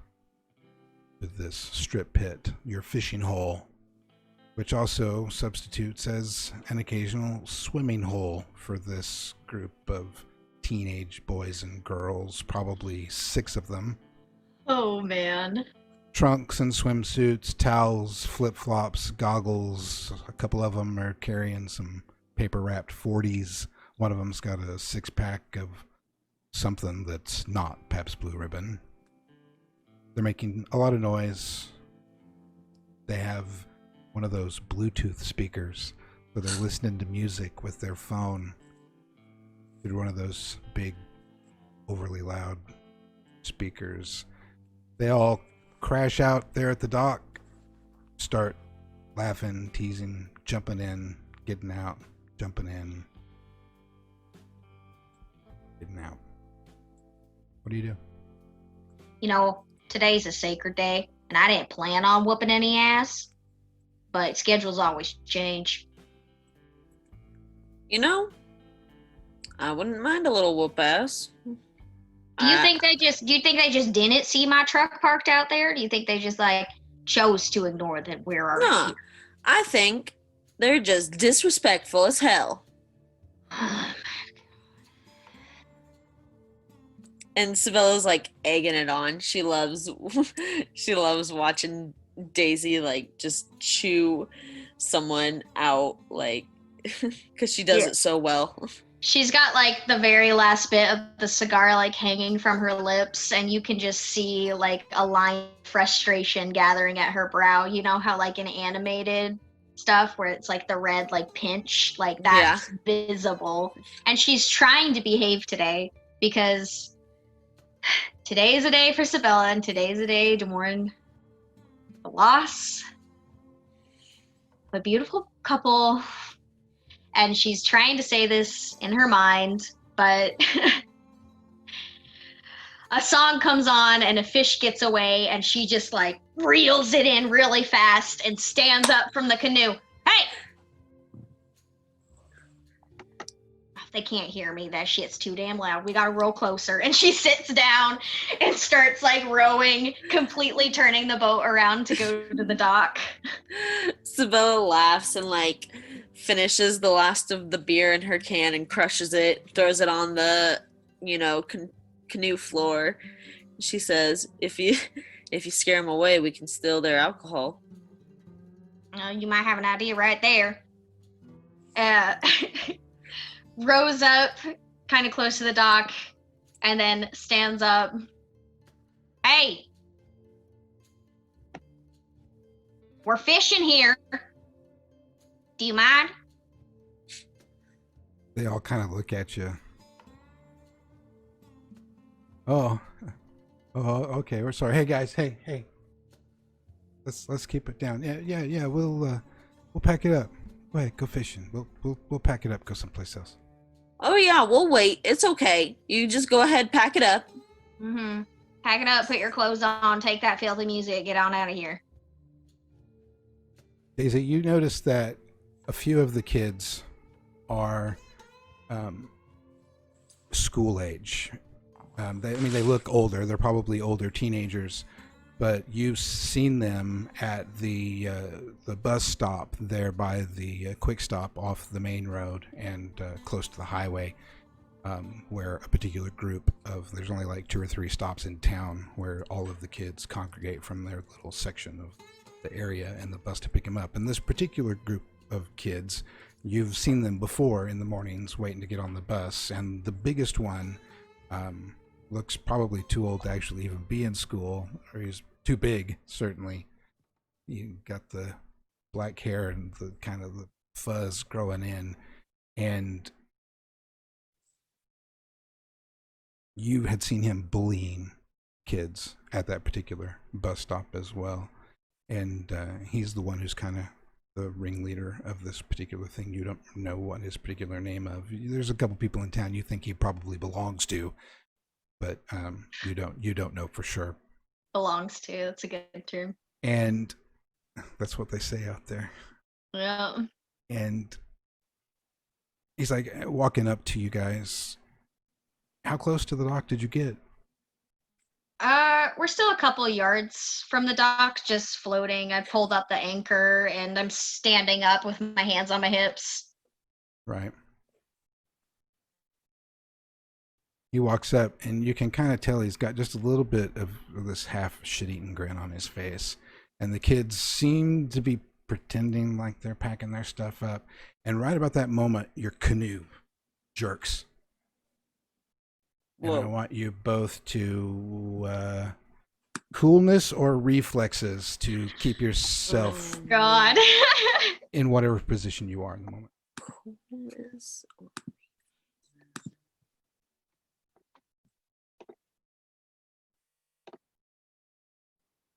to this strip pit, your fishing hole, which also substitutes as an occasional swimming hole for this group of teenage boys and girls, probably 6 of them. Oh man. Trunks and swimsuits, towels, flip-flops, goggles. A couple of them are carrying some paper-wrapped 40s. One of them's got a 6-pack of something that's not Pabst Blue Ribbon. They're making a lot of noise. They have one of those Bluetooth speakers, so they're listening to music with their phone through one of those big, overly loud speakers. They all crash out there at the dock, start laughing, teasing, jumping in, getting out, jumping in, getting out. What do you do? You know, today's a sacred day, and I didn't plan on whooping any ass, but schedules always change. You know, I wouldn't mind a little whoop ass. Do you think they just didn't see my truck parked out there? Do you think they just like chose to ignore that we're already No, I think they're just disrespectful as hell. here? And Sabella's like egging it on. She loves watching Daisy like just chew someone out, like, because she does it so well. She's got like the very last bit of the cigar like hanging from her lips, and you can just see like a line of frustration gathering at her brow. You know how like in animated stuff where it's like the red like pinch, like that's visible. And she's trying to behave today because today is a day for Sabella, and today is a day to mourn the loss of a beautiful couple. And she's trying to say this in her mind, but a song comes on and a fish gets away, and she just like reels it in really fast and stands up from the canoe. Hey! They can't hear me. That shit's too damn loud. We gotta row closer. And she sits down and starts like rowing, completely turning the boat around to go to the dock. Sabella laughs and like finishes the last of the beer in her can and crushes it, throws it on the, canoe floor. She says, if you scare them away, we can steal their alcohol. You might have an idea right there. Rows up kind of close to the dock and then stands up. Hey, we're fishing here. Do you mind? They all kind of look at you. Oh, okay. We're sorry. Hey guys, hey. Let's keep it down. Yeah. We'll pack it up. Go ahead, go fishing. We'll pack it up. Go someplace else. Oh yeah, we'll wait. It's okay. You just go ahead, pack it up. Mm-hmm. Pack it up, put your clothes on, take that filthy music, get on out of here. Daisy, you notice that a few of the kids are school age. They look older. They're probably older teenagers, but you've seen them at the bus stop there by the quick stop off the main road and close to the highway, where a particular group of, there's only like 2 or 3 stops in town where all of the kids congregate from their little section of the area and the bus to pick them up. And this particular group of kids, you've seen them before in the mornings waiting to get on the bus, and the biggest one looks probably too old to actually even be in school, or he's too big, certainly. You got the black hair and the kind of the fuzz growing in, and you had seen him bullying kids at that particular bus stop as well. And he's the one who's kind of the ringleader of this particular thing. You don't know what his particular name of. There's a couple people in town you think he probably belongs to, but you don't know for sure. Belongs to, that's a good term. And that's what they say out there. Yeah. And he's like walking up to you guys. How close to the dock did you get? We're still a couple of yards from the dock, just floating. I pulled up the anchor and I'm standing up with my hands on my hips. Right. He walks up and you can kind of tell he's got just a little bit of this half shit-eaten grin on his face. And the kids seem to be pretending like they're packing their stuff up. And right about that moment, your canoe jerks. And Whoa. I want you both to coolness or reflexes to keep yourself God. in whatever position you are in the moment. Coolness.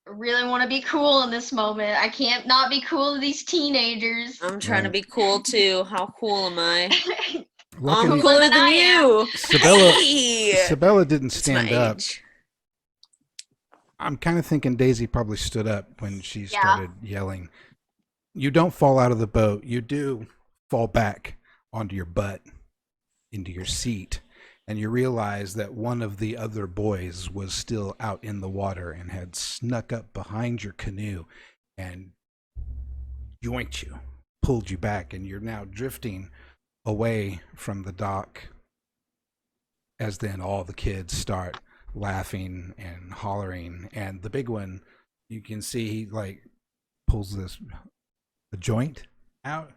I really want to be cool in this moment. I can't not be cool to these teenagers. I'm trying to Right. be cool too. How cool am I? Luckily, I'm cooler than I am. you. Sabella didn't It's my stand up. age. I'm kind of thinking Daisy probably stood up when she Yeah. started yelling. You don't fall out of the boat. You do fall back onto your butt, into your seat, and you realize that one of the other boys was still out in the water and had snuck up behind your canoe and yoinked you, pulled you back, and you're now drifting away from the dock as then all the kids start laughing and hollering. And the big one, you can see he like pulls a joint out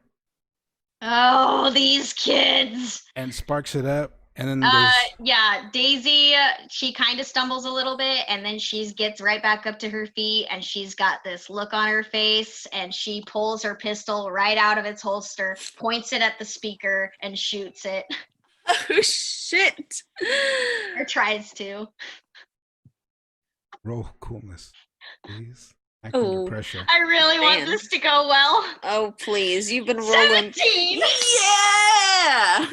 Oh, these kids. and sparks it up. And then there's Yeah, Daisy, she kind of stumbles a little bit and then she gets right back up to her feet and she's got this look on her face and she pulls her pistol right out of its holster, points it at the speaker and shoots it. Oh shit! Or tries to. roll coolness, please. Act under Oh. pressure. I really want Man. this to go well. Oh please, you've been rolling. 17! Yeah.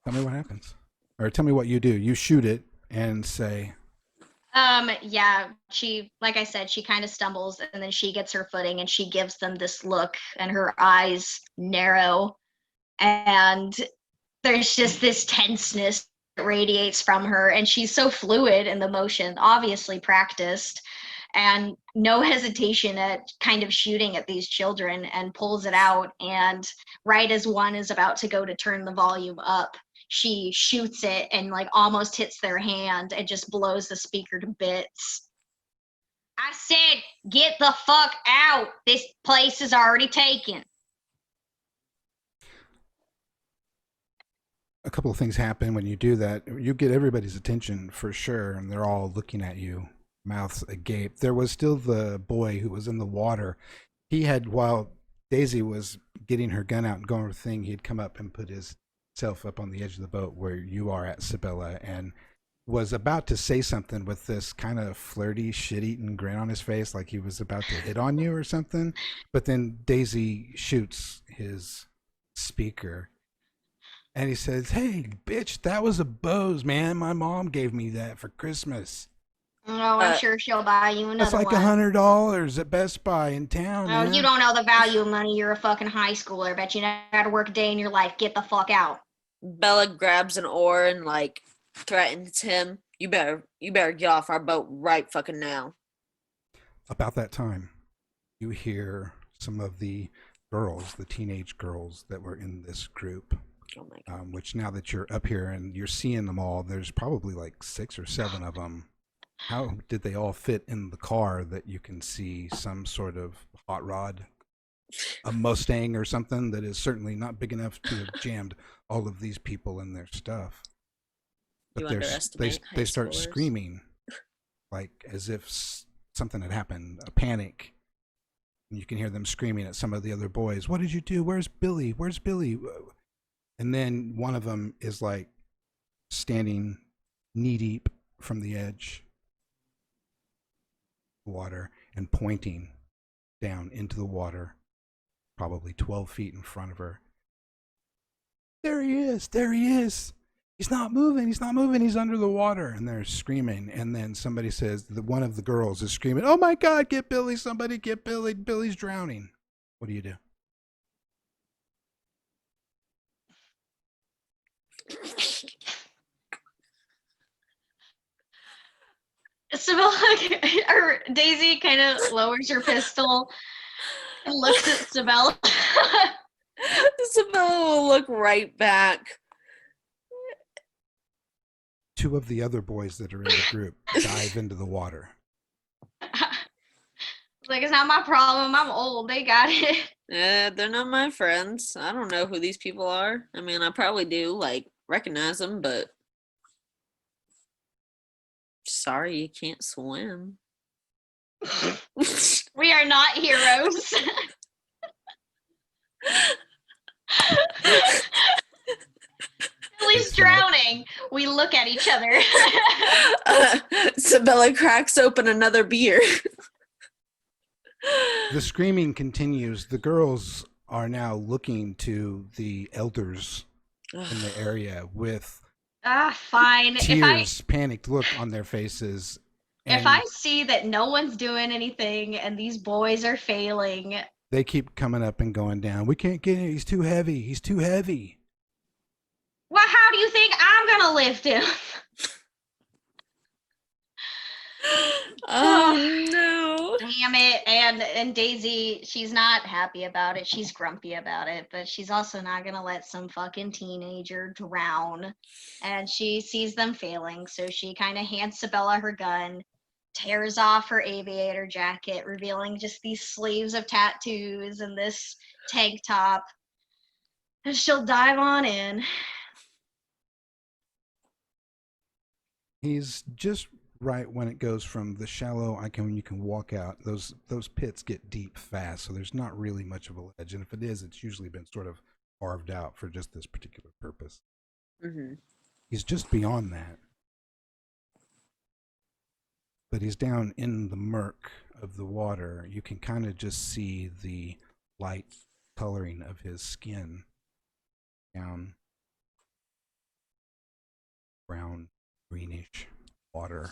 Tell me what happens. Or tell me what you do. You shoot it and say, Yeah, she, like I said, she kind of stumbles and then she gets her footing and she gives them this look and her eyes narrow and there's just this tenseness that radiates from her and she's so fluid in the motion, obviously practiced, and no hesitation at kind of shooting at these children and pulls it out. And right as one is about to go to turn the volume up, she shoots it and like almost hits their hand and just blows the speaker to bits. I said, get the fuck out. This place is already taken. a couple of things happen when you do that. You get everybody's attention for sure, and they're all looking at you, mouths agape. There was still the boy who was in the water. He had, while Daisy was getting her gun out and going over the thing, he'd come up and put his self up on the edge of the boat where you are at, Sabella, and was about to say something with this kind of flirty, shit-eating grin on his face, like he was about to hit on you or something. But then Daisy shoots his speaker, and he says, "Hey, bitch, that was a Bose, man. My mom gave me that for Christmas. Oh, I'm sure she'll buy you another That's like one. $100 at Best Buy in town, Oh, man." you don't know the value of money. You're a fucking high schooler. Bet you never had to work a day in your life. Get the fuck out. Bella grabs an oar and like threatens him You better get off our boat right fucking now. About that time, you hear some of the girls, the teenage girls that were in this group, Oh my god. which now that you're up here and you're seeing them all, there's probably like 6 or 7 of them. How did they all fit in the car that you can see some sort of hot rod, a Mustang or something that is certainly not big enough to have jammed all of these people in their stuff? But You they underestimate high they start schoolers. screaming like as if something had happened, a panic. And you can hear them screaming at some of the other boys. What did you do? Where's Billy? Where's Billy? And then one of them is like standing knee deep from the edge of the water and pointing down into the water, probably 12 feet in front of her. There he is. There he is. He's not moving. He's not moving. He's under the water. And they're screaming. And then somebody says that one of the girls is screaming, oh my God, get Billy. Somebody get Billy. Billy's drowning. What do you do? Sabella or Daisy kind of lowers her pistol and looks at Sabella. Sabella will look right back. 2 of the other boys that are in the group dive into the water. Like, it's not my problem. I'm old. They got it. They're not my friends. I don't know who these people are. I mean, I probably do, like, recognize them, but sorry, you can't swim. We are not heroes. Billy's drowning. We look at each other. Sabella cracks open another beer. The screaming continues. The girls are now looking to the elders in the area with Fine. tears, panicked look on their faces. If I see that no one's doing anything and these boys are failing, they keep coming up and going down. We can't get it. He's too heavy. He's too heavy. well, how do you think I'm gonna lift him? Oh no. Damn it. And Daisy, she's not happy about it. She's grumpy about it, but she's also not gonna let some fucking teenager drown. And she sees them failing, so she kind of hands Sabella her gun, tears off her aviator jacket, revealing just these sleeves of tattoos and this tank top. And she'll dive on in. He's just right when it goes from the shallow, you can walk out. Those pits get deep fast, so there's not really much of a ledge. And if it is, it's usually been sort of carved out for just this particular purpose. Mm-hmm. He's just beyond that. But he's down in the murk of the water. You can kind of just see the light coloring of his skin down brown, greenish water.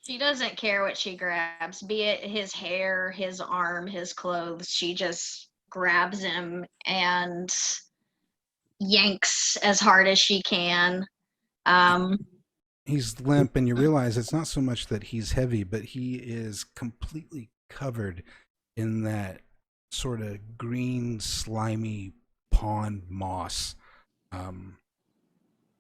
She doesn't care what she grabs, be it his hair, his arm, his clothes. She just grabs him and yanks as hard as she can. He's limp, and you realize it's not so much that he's heavy, but he is completely covered in that sort of green, slimy pond moss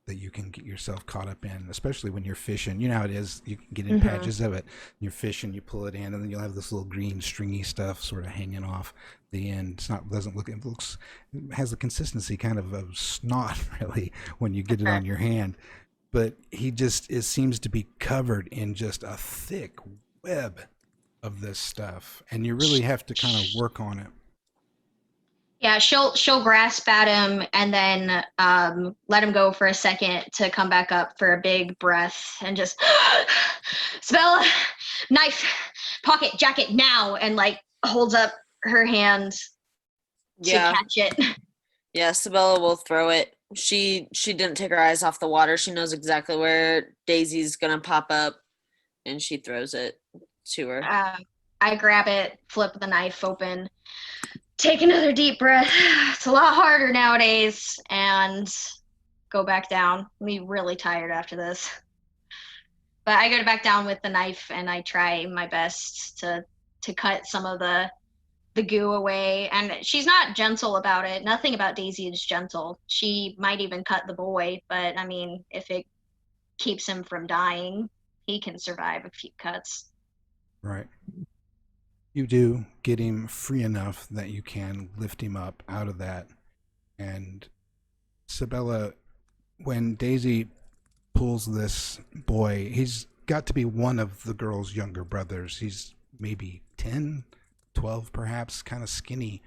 that you can get yourself caught up in, especially when you're fishing. You know how it is. You can get in patches of it. You're fishing, you pull it in, and then you'll have this little green, stringy stuff sort of hanging off the end. It has the consistency kind of snot, really, when you get it on your hand. But he seems to be covered in just a thick web of this stuff, and you really have to kind of work on it. Yeah, she'll grasp at him and then let him go for a second to come back up for a big breath and just Sabella, knife, pocket, jacket now, and like holds up her hand to catch it. Yeah, Sabella will throw it. She didn't take her eyes off the water. She knows exactly where Daisy's gonna pop up, and she throws it to her. I grab it, flip the knife open, take another deep breath. It's a lot harder nowadays, and go back down. I'm really tired after this. But I go back down with the knife and I try my best to cut some of the goo away. And she's not gentle about it. Nothing about Daisy is gentle. She might even cut the boy, but I mean, if it keeps him from dying, he can survive a few cuts. Right. You do get him free enough that you can lift him up out of that. And Sabella, when Daisy pulls this boy, he's got to be one of the girl's younger brothers. He's maybe 10, 12 perhaps, kind of skinny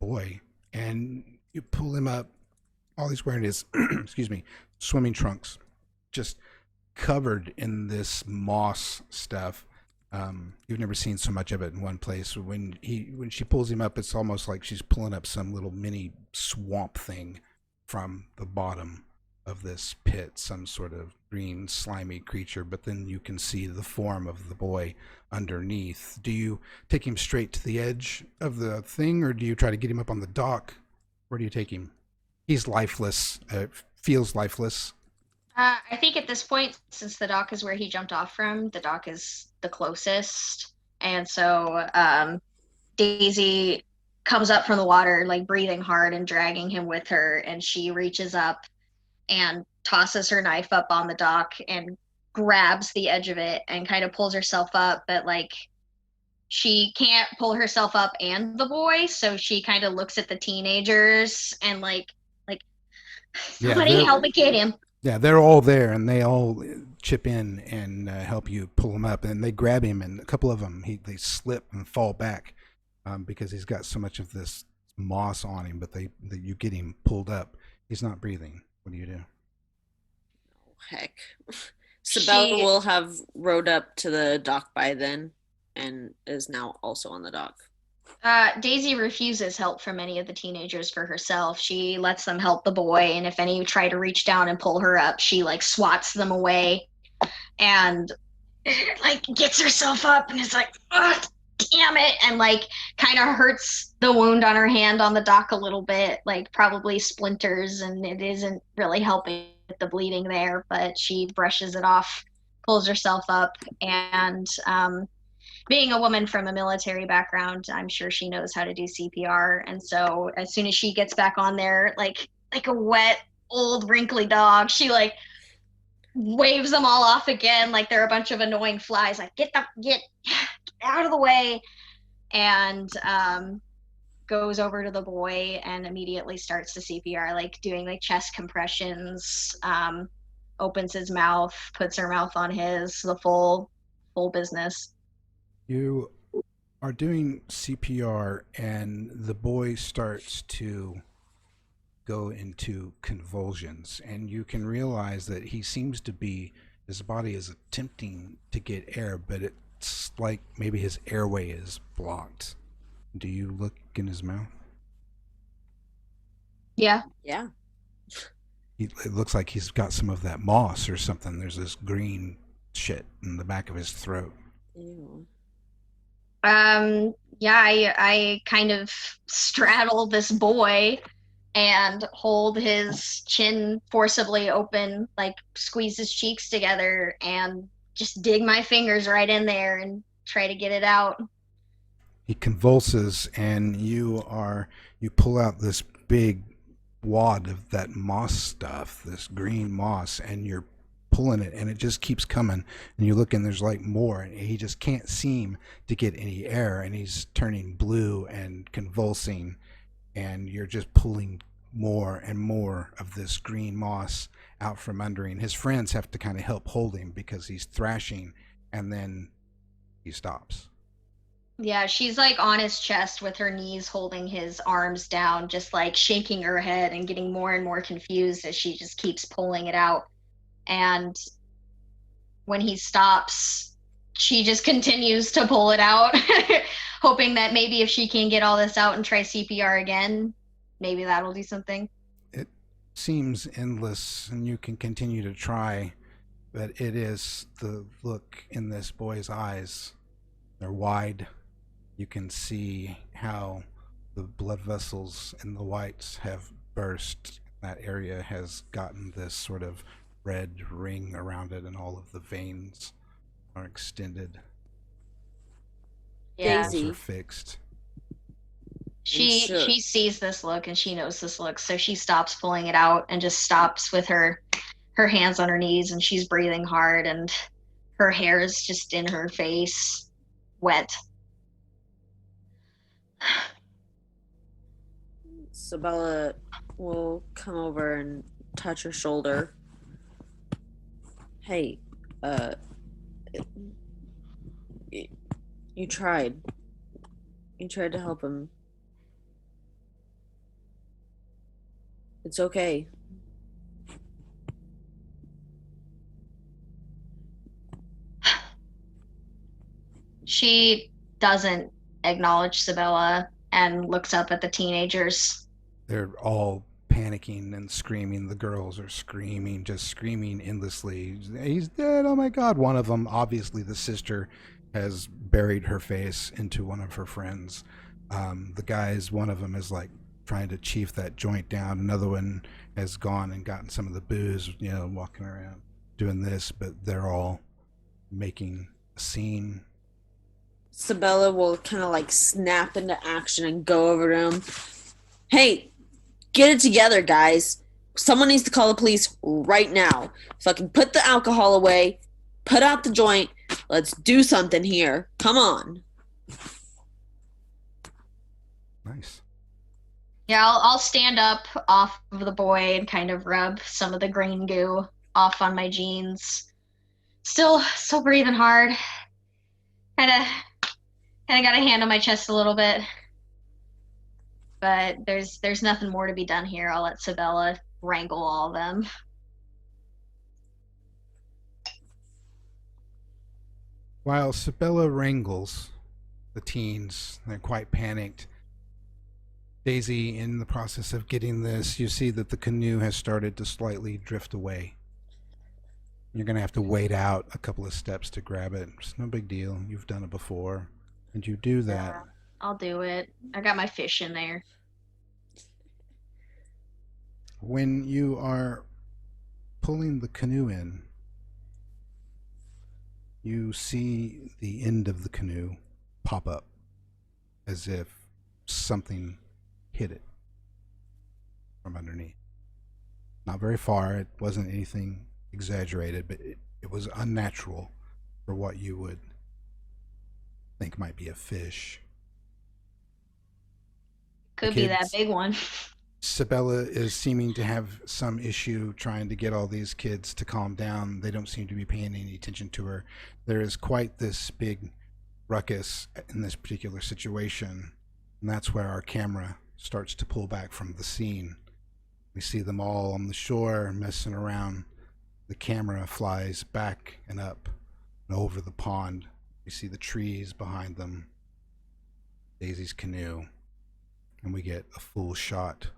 boy. And you pull him up. All he's wearing is, excuse me, swimming trunks, just covered in this moss stuff. You've never seen so much of it in one place. When she pulls him up, it's almost like she's pulling up some little mini swamp thing from the bottom of this pit, some sort of green slimy creature. But then you can see the form of the boy underneath. Do you take him straight to the edge of the thing, or do you try to get him up on the dock? Where do you take him? He's lifeless. Feels lifeless. I think at this point, since the dock is where he jumped off from, the dock is the closest. And so Daisy comes up from the water, like breathing hard and dragging him with her. And she reaches up and tosses her knife up on the dock and grabs the edge of it and kind of pulls herself up. But like, she can't pull herself up and the boy. So she kind of looks at the teenagers and like, somebody help me get him. Yeah, they're all there, and they all chip in and help you pull him up. And they grab him, and a couple of them, they slip and fall back because he's got so much of this moss on him. But you get him pulled up. He's not breathing. What do you do? Heck. Sabella will have rowed up to the dock by then and is now also on the dock. Daisy refuses help from any of the teenagers for herself. She lets them help the boy, and if any try to reach down and pull her up, she like swats them away and like gets herself up and is like, ugh, damn it, and like kind of hurts the wound on her hand on the dock a little bit, like probably splinters, and it isn't really helping with the bleeding there, but she brushes it off, pulls herself up, and being a woman from a military background, I'm sure she knows how to do CPR. And so as soon as she gets back on there, like a wet, old, wrinkly dog, she like waves them all off again like they're a bunch of annoying flies, like get out of the way, and goes over to the boy and immediately starts the CPR, like doing like chest compressions, opens his mouth, puts her mouth on his, the full business. You are doing CPR, and the boy starts to go into convulsions, and you can realize that he seems to be, his body is attempting to get air, but it's like maybe his airway is blocked. Do you look in his mouth? Yeah. It looks like he's got some of that moss or something. There's this green shit in the back of his throat. Ew. I kind of straddle this boy and hold his chin forcibly open, like squeeze his cheeks together and just dig my fingers right in there and try to get it out. He convulses, and you pull out this big wad of that moss stuff, this green moss, and you're pulling it, and it just keeps coming, and you look, and there's like more, and he just can't seem to get any air, and he's turning blue and convulsing, and you're just pulling more and more of this green moss out from under him. His friends have to kind of help hold him because he's thrashing, and then he stops. Yeah, she's like on his chest with her knees holding his arms down, just like shaking her head and getting more and more confused as she just keeps pulling it out. And when he stops, she just continues to pull it out, hoping that maybe if she can get all this out and try CPR again, maybe that'll do something. It seems endless, and you can continue to try, but it is the look in this boy's eyes. They're wide. You can see how the blood vessels in the whites have burst. That area has gotten this sort of red ring around it, and all of the veins are extended. Yeah. Daisy. Are fixed. She sees this look and she knows this look, so she stops pulling it out and just stops with her hands on her knees, and she's breathing hard, and her hair is just in her face, wet. Sabella will come over and touch her shoulder. Hey, you tried. You tried to help him. It's okay. She doesn't acknowledge Sabella and looks up at the teenagers. They're all panicking and screaming. The girls are screaming, just screaming endlessly. He's dead, oh my god. One of them, obviously the sister, has buried her face into one of her friends. The guys, one of them is like trying to chief that joint down. Another one has gone and gotten some of the booze, walking around doing this, but they're all making a scene. Sabella will kind of like snap into action and go over to him. Hey, get it together, guys. Someone needs to call the police right now. Fucking put the alcohol away. Put out the joint. Let's do something here. Come on. Nice. Yeah, I'll stand up off of the boy and kind of rub some of the green goo off on my jeans. Still breathing hard. Kind of got a hand on my chest a little bit. But there's nothing more to be done here. I'll let Sabella wrangle all of them. While Sabella wrangles the teens, they're quite panicked. Daisy, in the process of getting this, you see that the canoe has started to slightly drift away. You're going to have to wait out a couple of steps to grab it. It's no big deal. You've done it before. And you do that. Yeah, I'll do it. I got my fish in there. When you are pulling the canoe in, you see the end of the canoe pop up as if something hit it from underneath. Not very far. It wasn't anything exaggerated, but it was unnatural for what you would think might be a fish. Could be that big one. Sabella is seeming to have some issue trying to get all these kids to calm down. They don't seem to be paying any attention to her. There is quite this big ruckus in this particular situation, and that's where our camera starts to pull back from the scene. We see them all on the shore messing around. The camera flies back and up and over the pond. We see the trees behind them, Daisy's canoe, and we get a full shot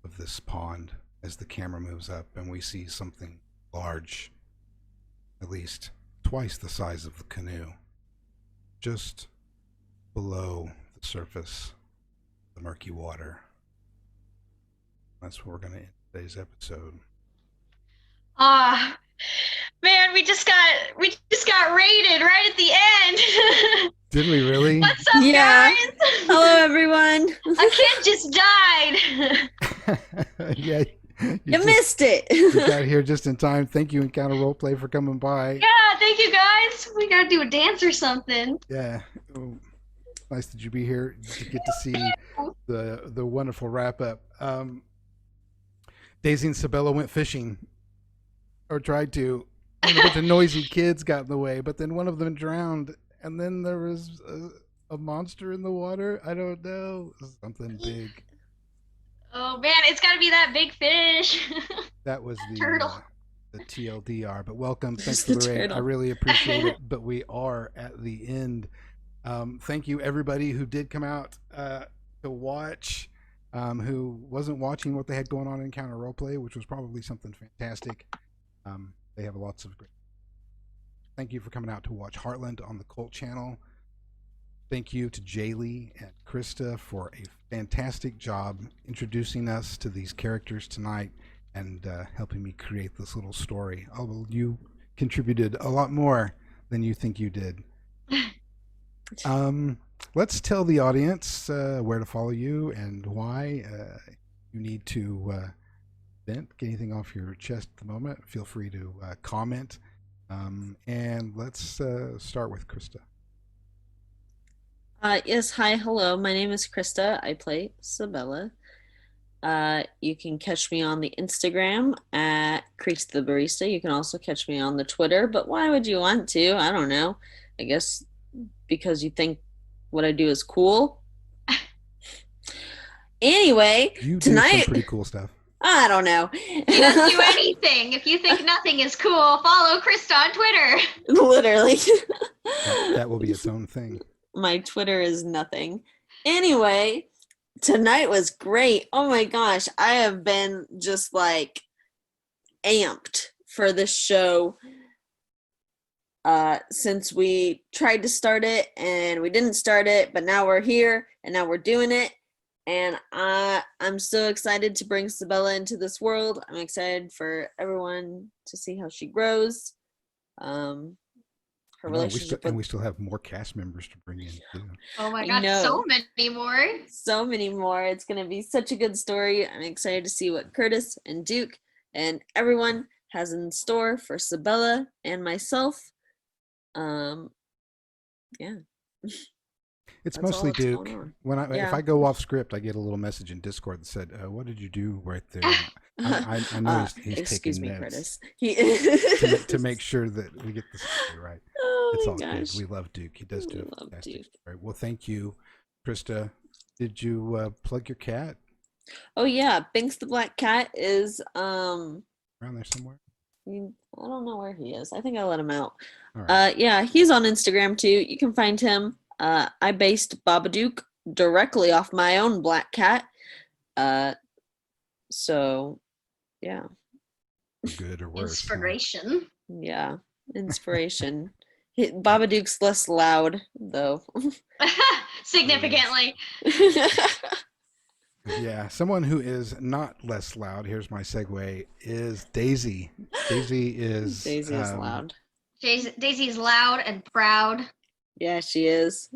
of this pond as the camera moves up, and we see something large, at least twice the size of the canoe, just below the surface of the murky water. That's where we're going to end today's episode. Man, we just got raided right at the end. Did we really? What's up, guys? Hello, everyone. A kid just died. Yeah, You missed it. You got here just in time. Thank you, Encounter Roleplay, for coming by. Yeah, thank you, guys. We gotta do a dance or something. Yeah. Oh, nice that you be here to get to see the wonderful wrap up. Daisy and Sabella went fishing, or tried to, and a bunch of noisy kids got in the way, but then one of them drowned, and then there was a monster in the water. I don't know, something big. Oh man, it's gotta be that big fish. That was the turtle. The TLDR. But welcome, thanks Just for the the raid. turtle. I really appreciate it. But we are at the end. Thank you everybody who did come out to watch. Who wasn't watching what they had going on in Encounter Roleplay, which was probably something fantastic. They have lots of great. Thank you for coming out to watch Heartland on the KULT channel. Thank you to Jaylee and Krista for a fantastic job introducing us to these characters tonight and helping me create this little story. Although you contributed a lot more than you think you did. Let's tell the audience where to follow you and why. You need to vent, get anything off your chest at the moment. Feel free to comment. And let's start with Krista. Yes, hi, hello. My name is Krista. I play Sabella. You can catch me on the Instagram at Creeks the Barista. You can also catch me on the Twitter, but why would you want to? I don't know. I guess because you think what I do is cool. Anyway, You tonight do some pretty cool stuff. I don't know. He doesn't do anything. If you think nothing is cool, follow Krista on Twitter. Literally. That will be its own thing. My Twitter is nothing. Anyway, tonight was great. Oh my gosh, I have been just like amped for this show since we tried to start it and we didn't start it, but now we're here and now we're doing it. And I'm so excited to bring Sabella into this world. I'm excited for everyone to see how she grows. Her relationship and we still have more cast members to bring in too. Oh my god, so many more. So many more. It's going to be such a good story. I'm excited to see what Curtis and Duke and everyone has in store for Sabella and myself. Yeah. It's That's mostly Duke. If I go off script, I get a little message in Discord that said, "What did you do right there?" I know he's excuse taking me, notes Curtis. to make sure that we get the story right. Oh it's my all gosh. good. We love Duke. He does do a fantastic Duke. story. Well, thank you, Krista. Did you plug your cat? Oh yeah, Binks the Black Cat is around there somewhere. I don't know where he is. I think I let him out. All right. Yeah, he's on Instagram too. You can find him. I based Babadook directly off my own black cat. So, yeah. For good or worse. Inspiration. Huh? Yeah, inspiration. Babadook's less loud, though. Significantly. Yeah, someone who is not less loud, here's my segue, is Daisy. Daisy is loud. Daisy's loud and proud. Yeah, she is.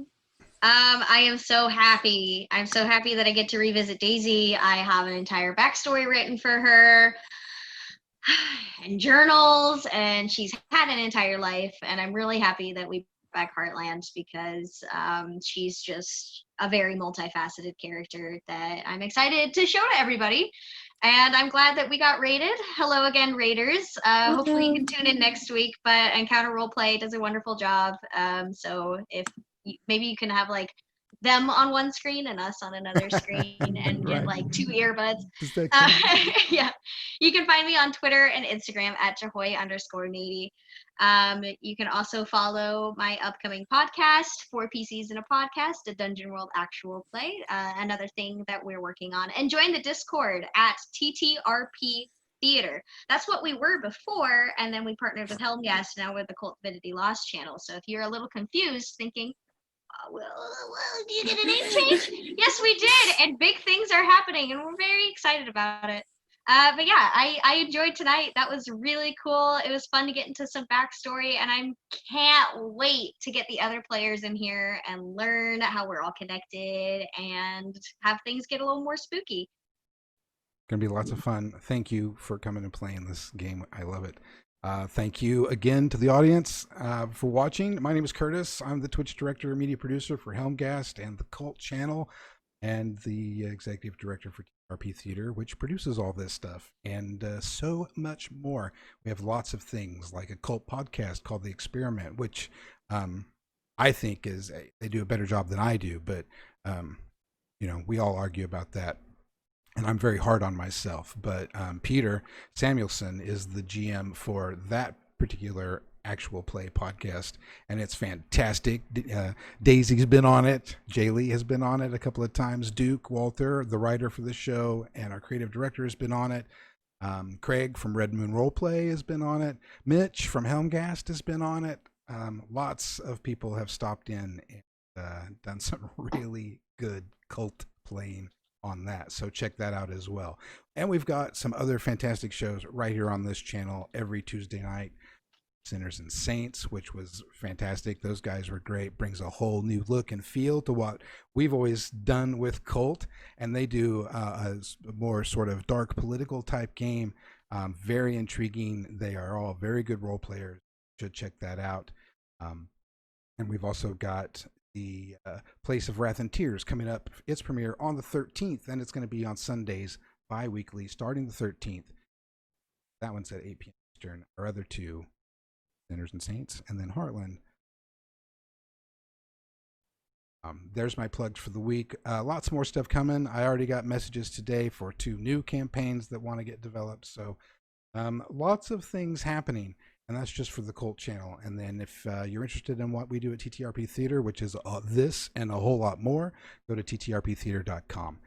I am so happy. I'm so happy that I get to revisit Daisy. I have an entire backstory written for her and journals, and she's had an entire life. And I'm really happy that we brought back Heartland because she's just a very multifaceted character that I'm excited to show to everybody. And I'm glad that we got rated. Hello again, Raiders. Hopefully you can tune in next week. But Encounter Roleplay does a wonderful job. So if maybe you can have like them on one screen and us on another screen and get like 2 earbuds. Yeah, you can find me on Twitter and Instagram at Jahoy_Nady. You can also follow my upcoming podcast, 4 PCs in a Podcast, a Dungeon World actual play, another thing that we're working on. And join the Discord at TTRP Theater. That's what we were before, and then we partnered with Helmgast. Now we're the KULT Divinity Lost channel. So if you're a little confused, thinking, well, did you get a name change? Yes, we did, and big things are happening, and we're very excited about it. But yeah, I enjoyed tonight. That was really cool. It was fun to get into some backstory, and I can't wait to get the other players in here and learn how we're all connected and have things get a little more spooky. Gonna be lots of fun. Thank you for coming and playing this game. I love it. Thank you again to the audience for watching. My name is Curtis. I'm the Twitch director and media producer for Helmgast and the KULT channel, and the executive director for TRP Theater, which produces all this stuff and so much more. We have lots of things like a KULT podcast called The Experiment, which I think they do a better job than I do, but we all argue about that. And I'm very hard on myself, but Peter Samuelson is the GM for that particular actual play podcast, and it's fantastic. Daisy's been on it. Jaylee has been on it a couple of times. Duke, Walter, the writer for the show, and our creative director has been on it. Craig from Red Moon Roleplay has been on it. Mitch from Helmgast has been on it. Lots of people have stopped in and done some really good KULT playing on that. So check that out as well. And we've got some other fantastic shows right here on this channel every Tuesday night. Sinners and Saints, which was fantastic. Those guys were great. Brings a whole new look and feel to what we've always done with KULT. And they do a more sort of dark political type game. Very intriguing. They are all very good role players. Should check that out. And we've also got the Place of Wrath and Tears coming up. Its premiere on the 13th, and it's going to be on Sundays bi-weekly starting the 13th. That one's at 8 p.m. Eastern. Our other two, Sinners and Saints, and then Heartland. There's my plugs for the week. Lots more stuff coming. I already got messages today for 2 new campaigns that want to get developed. So lots of things happening, and that's just for the KULT channel. And then if you're interested in what we do at TTRP Theater, which is this and a whole lot more, go to ttrptheater.com.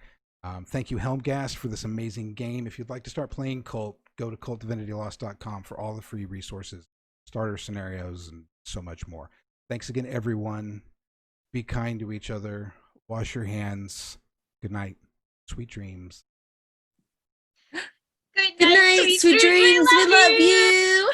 Thank you, Helmgast, for this amazing game. If you'd like to start playing KULT, go to kultdivinitylost.com for all the free resources, starter scenarios, and so much more. Thanks again, everyone. Be kind to each other. Wash your hands. Good night. Sweet dreams. Good Good night, sweet dreams. We love you.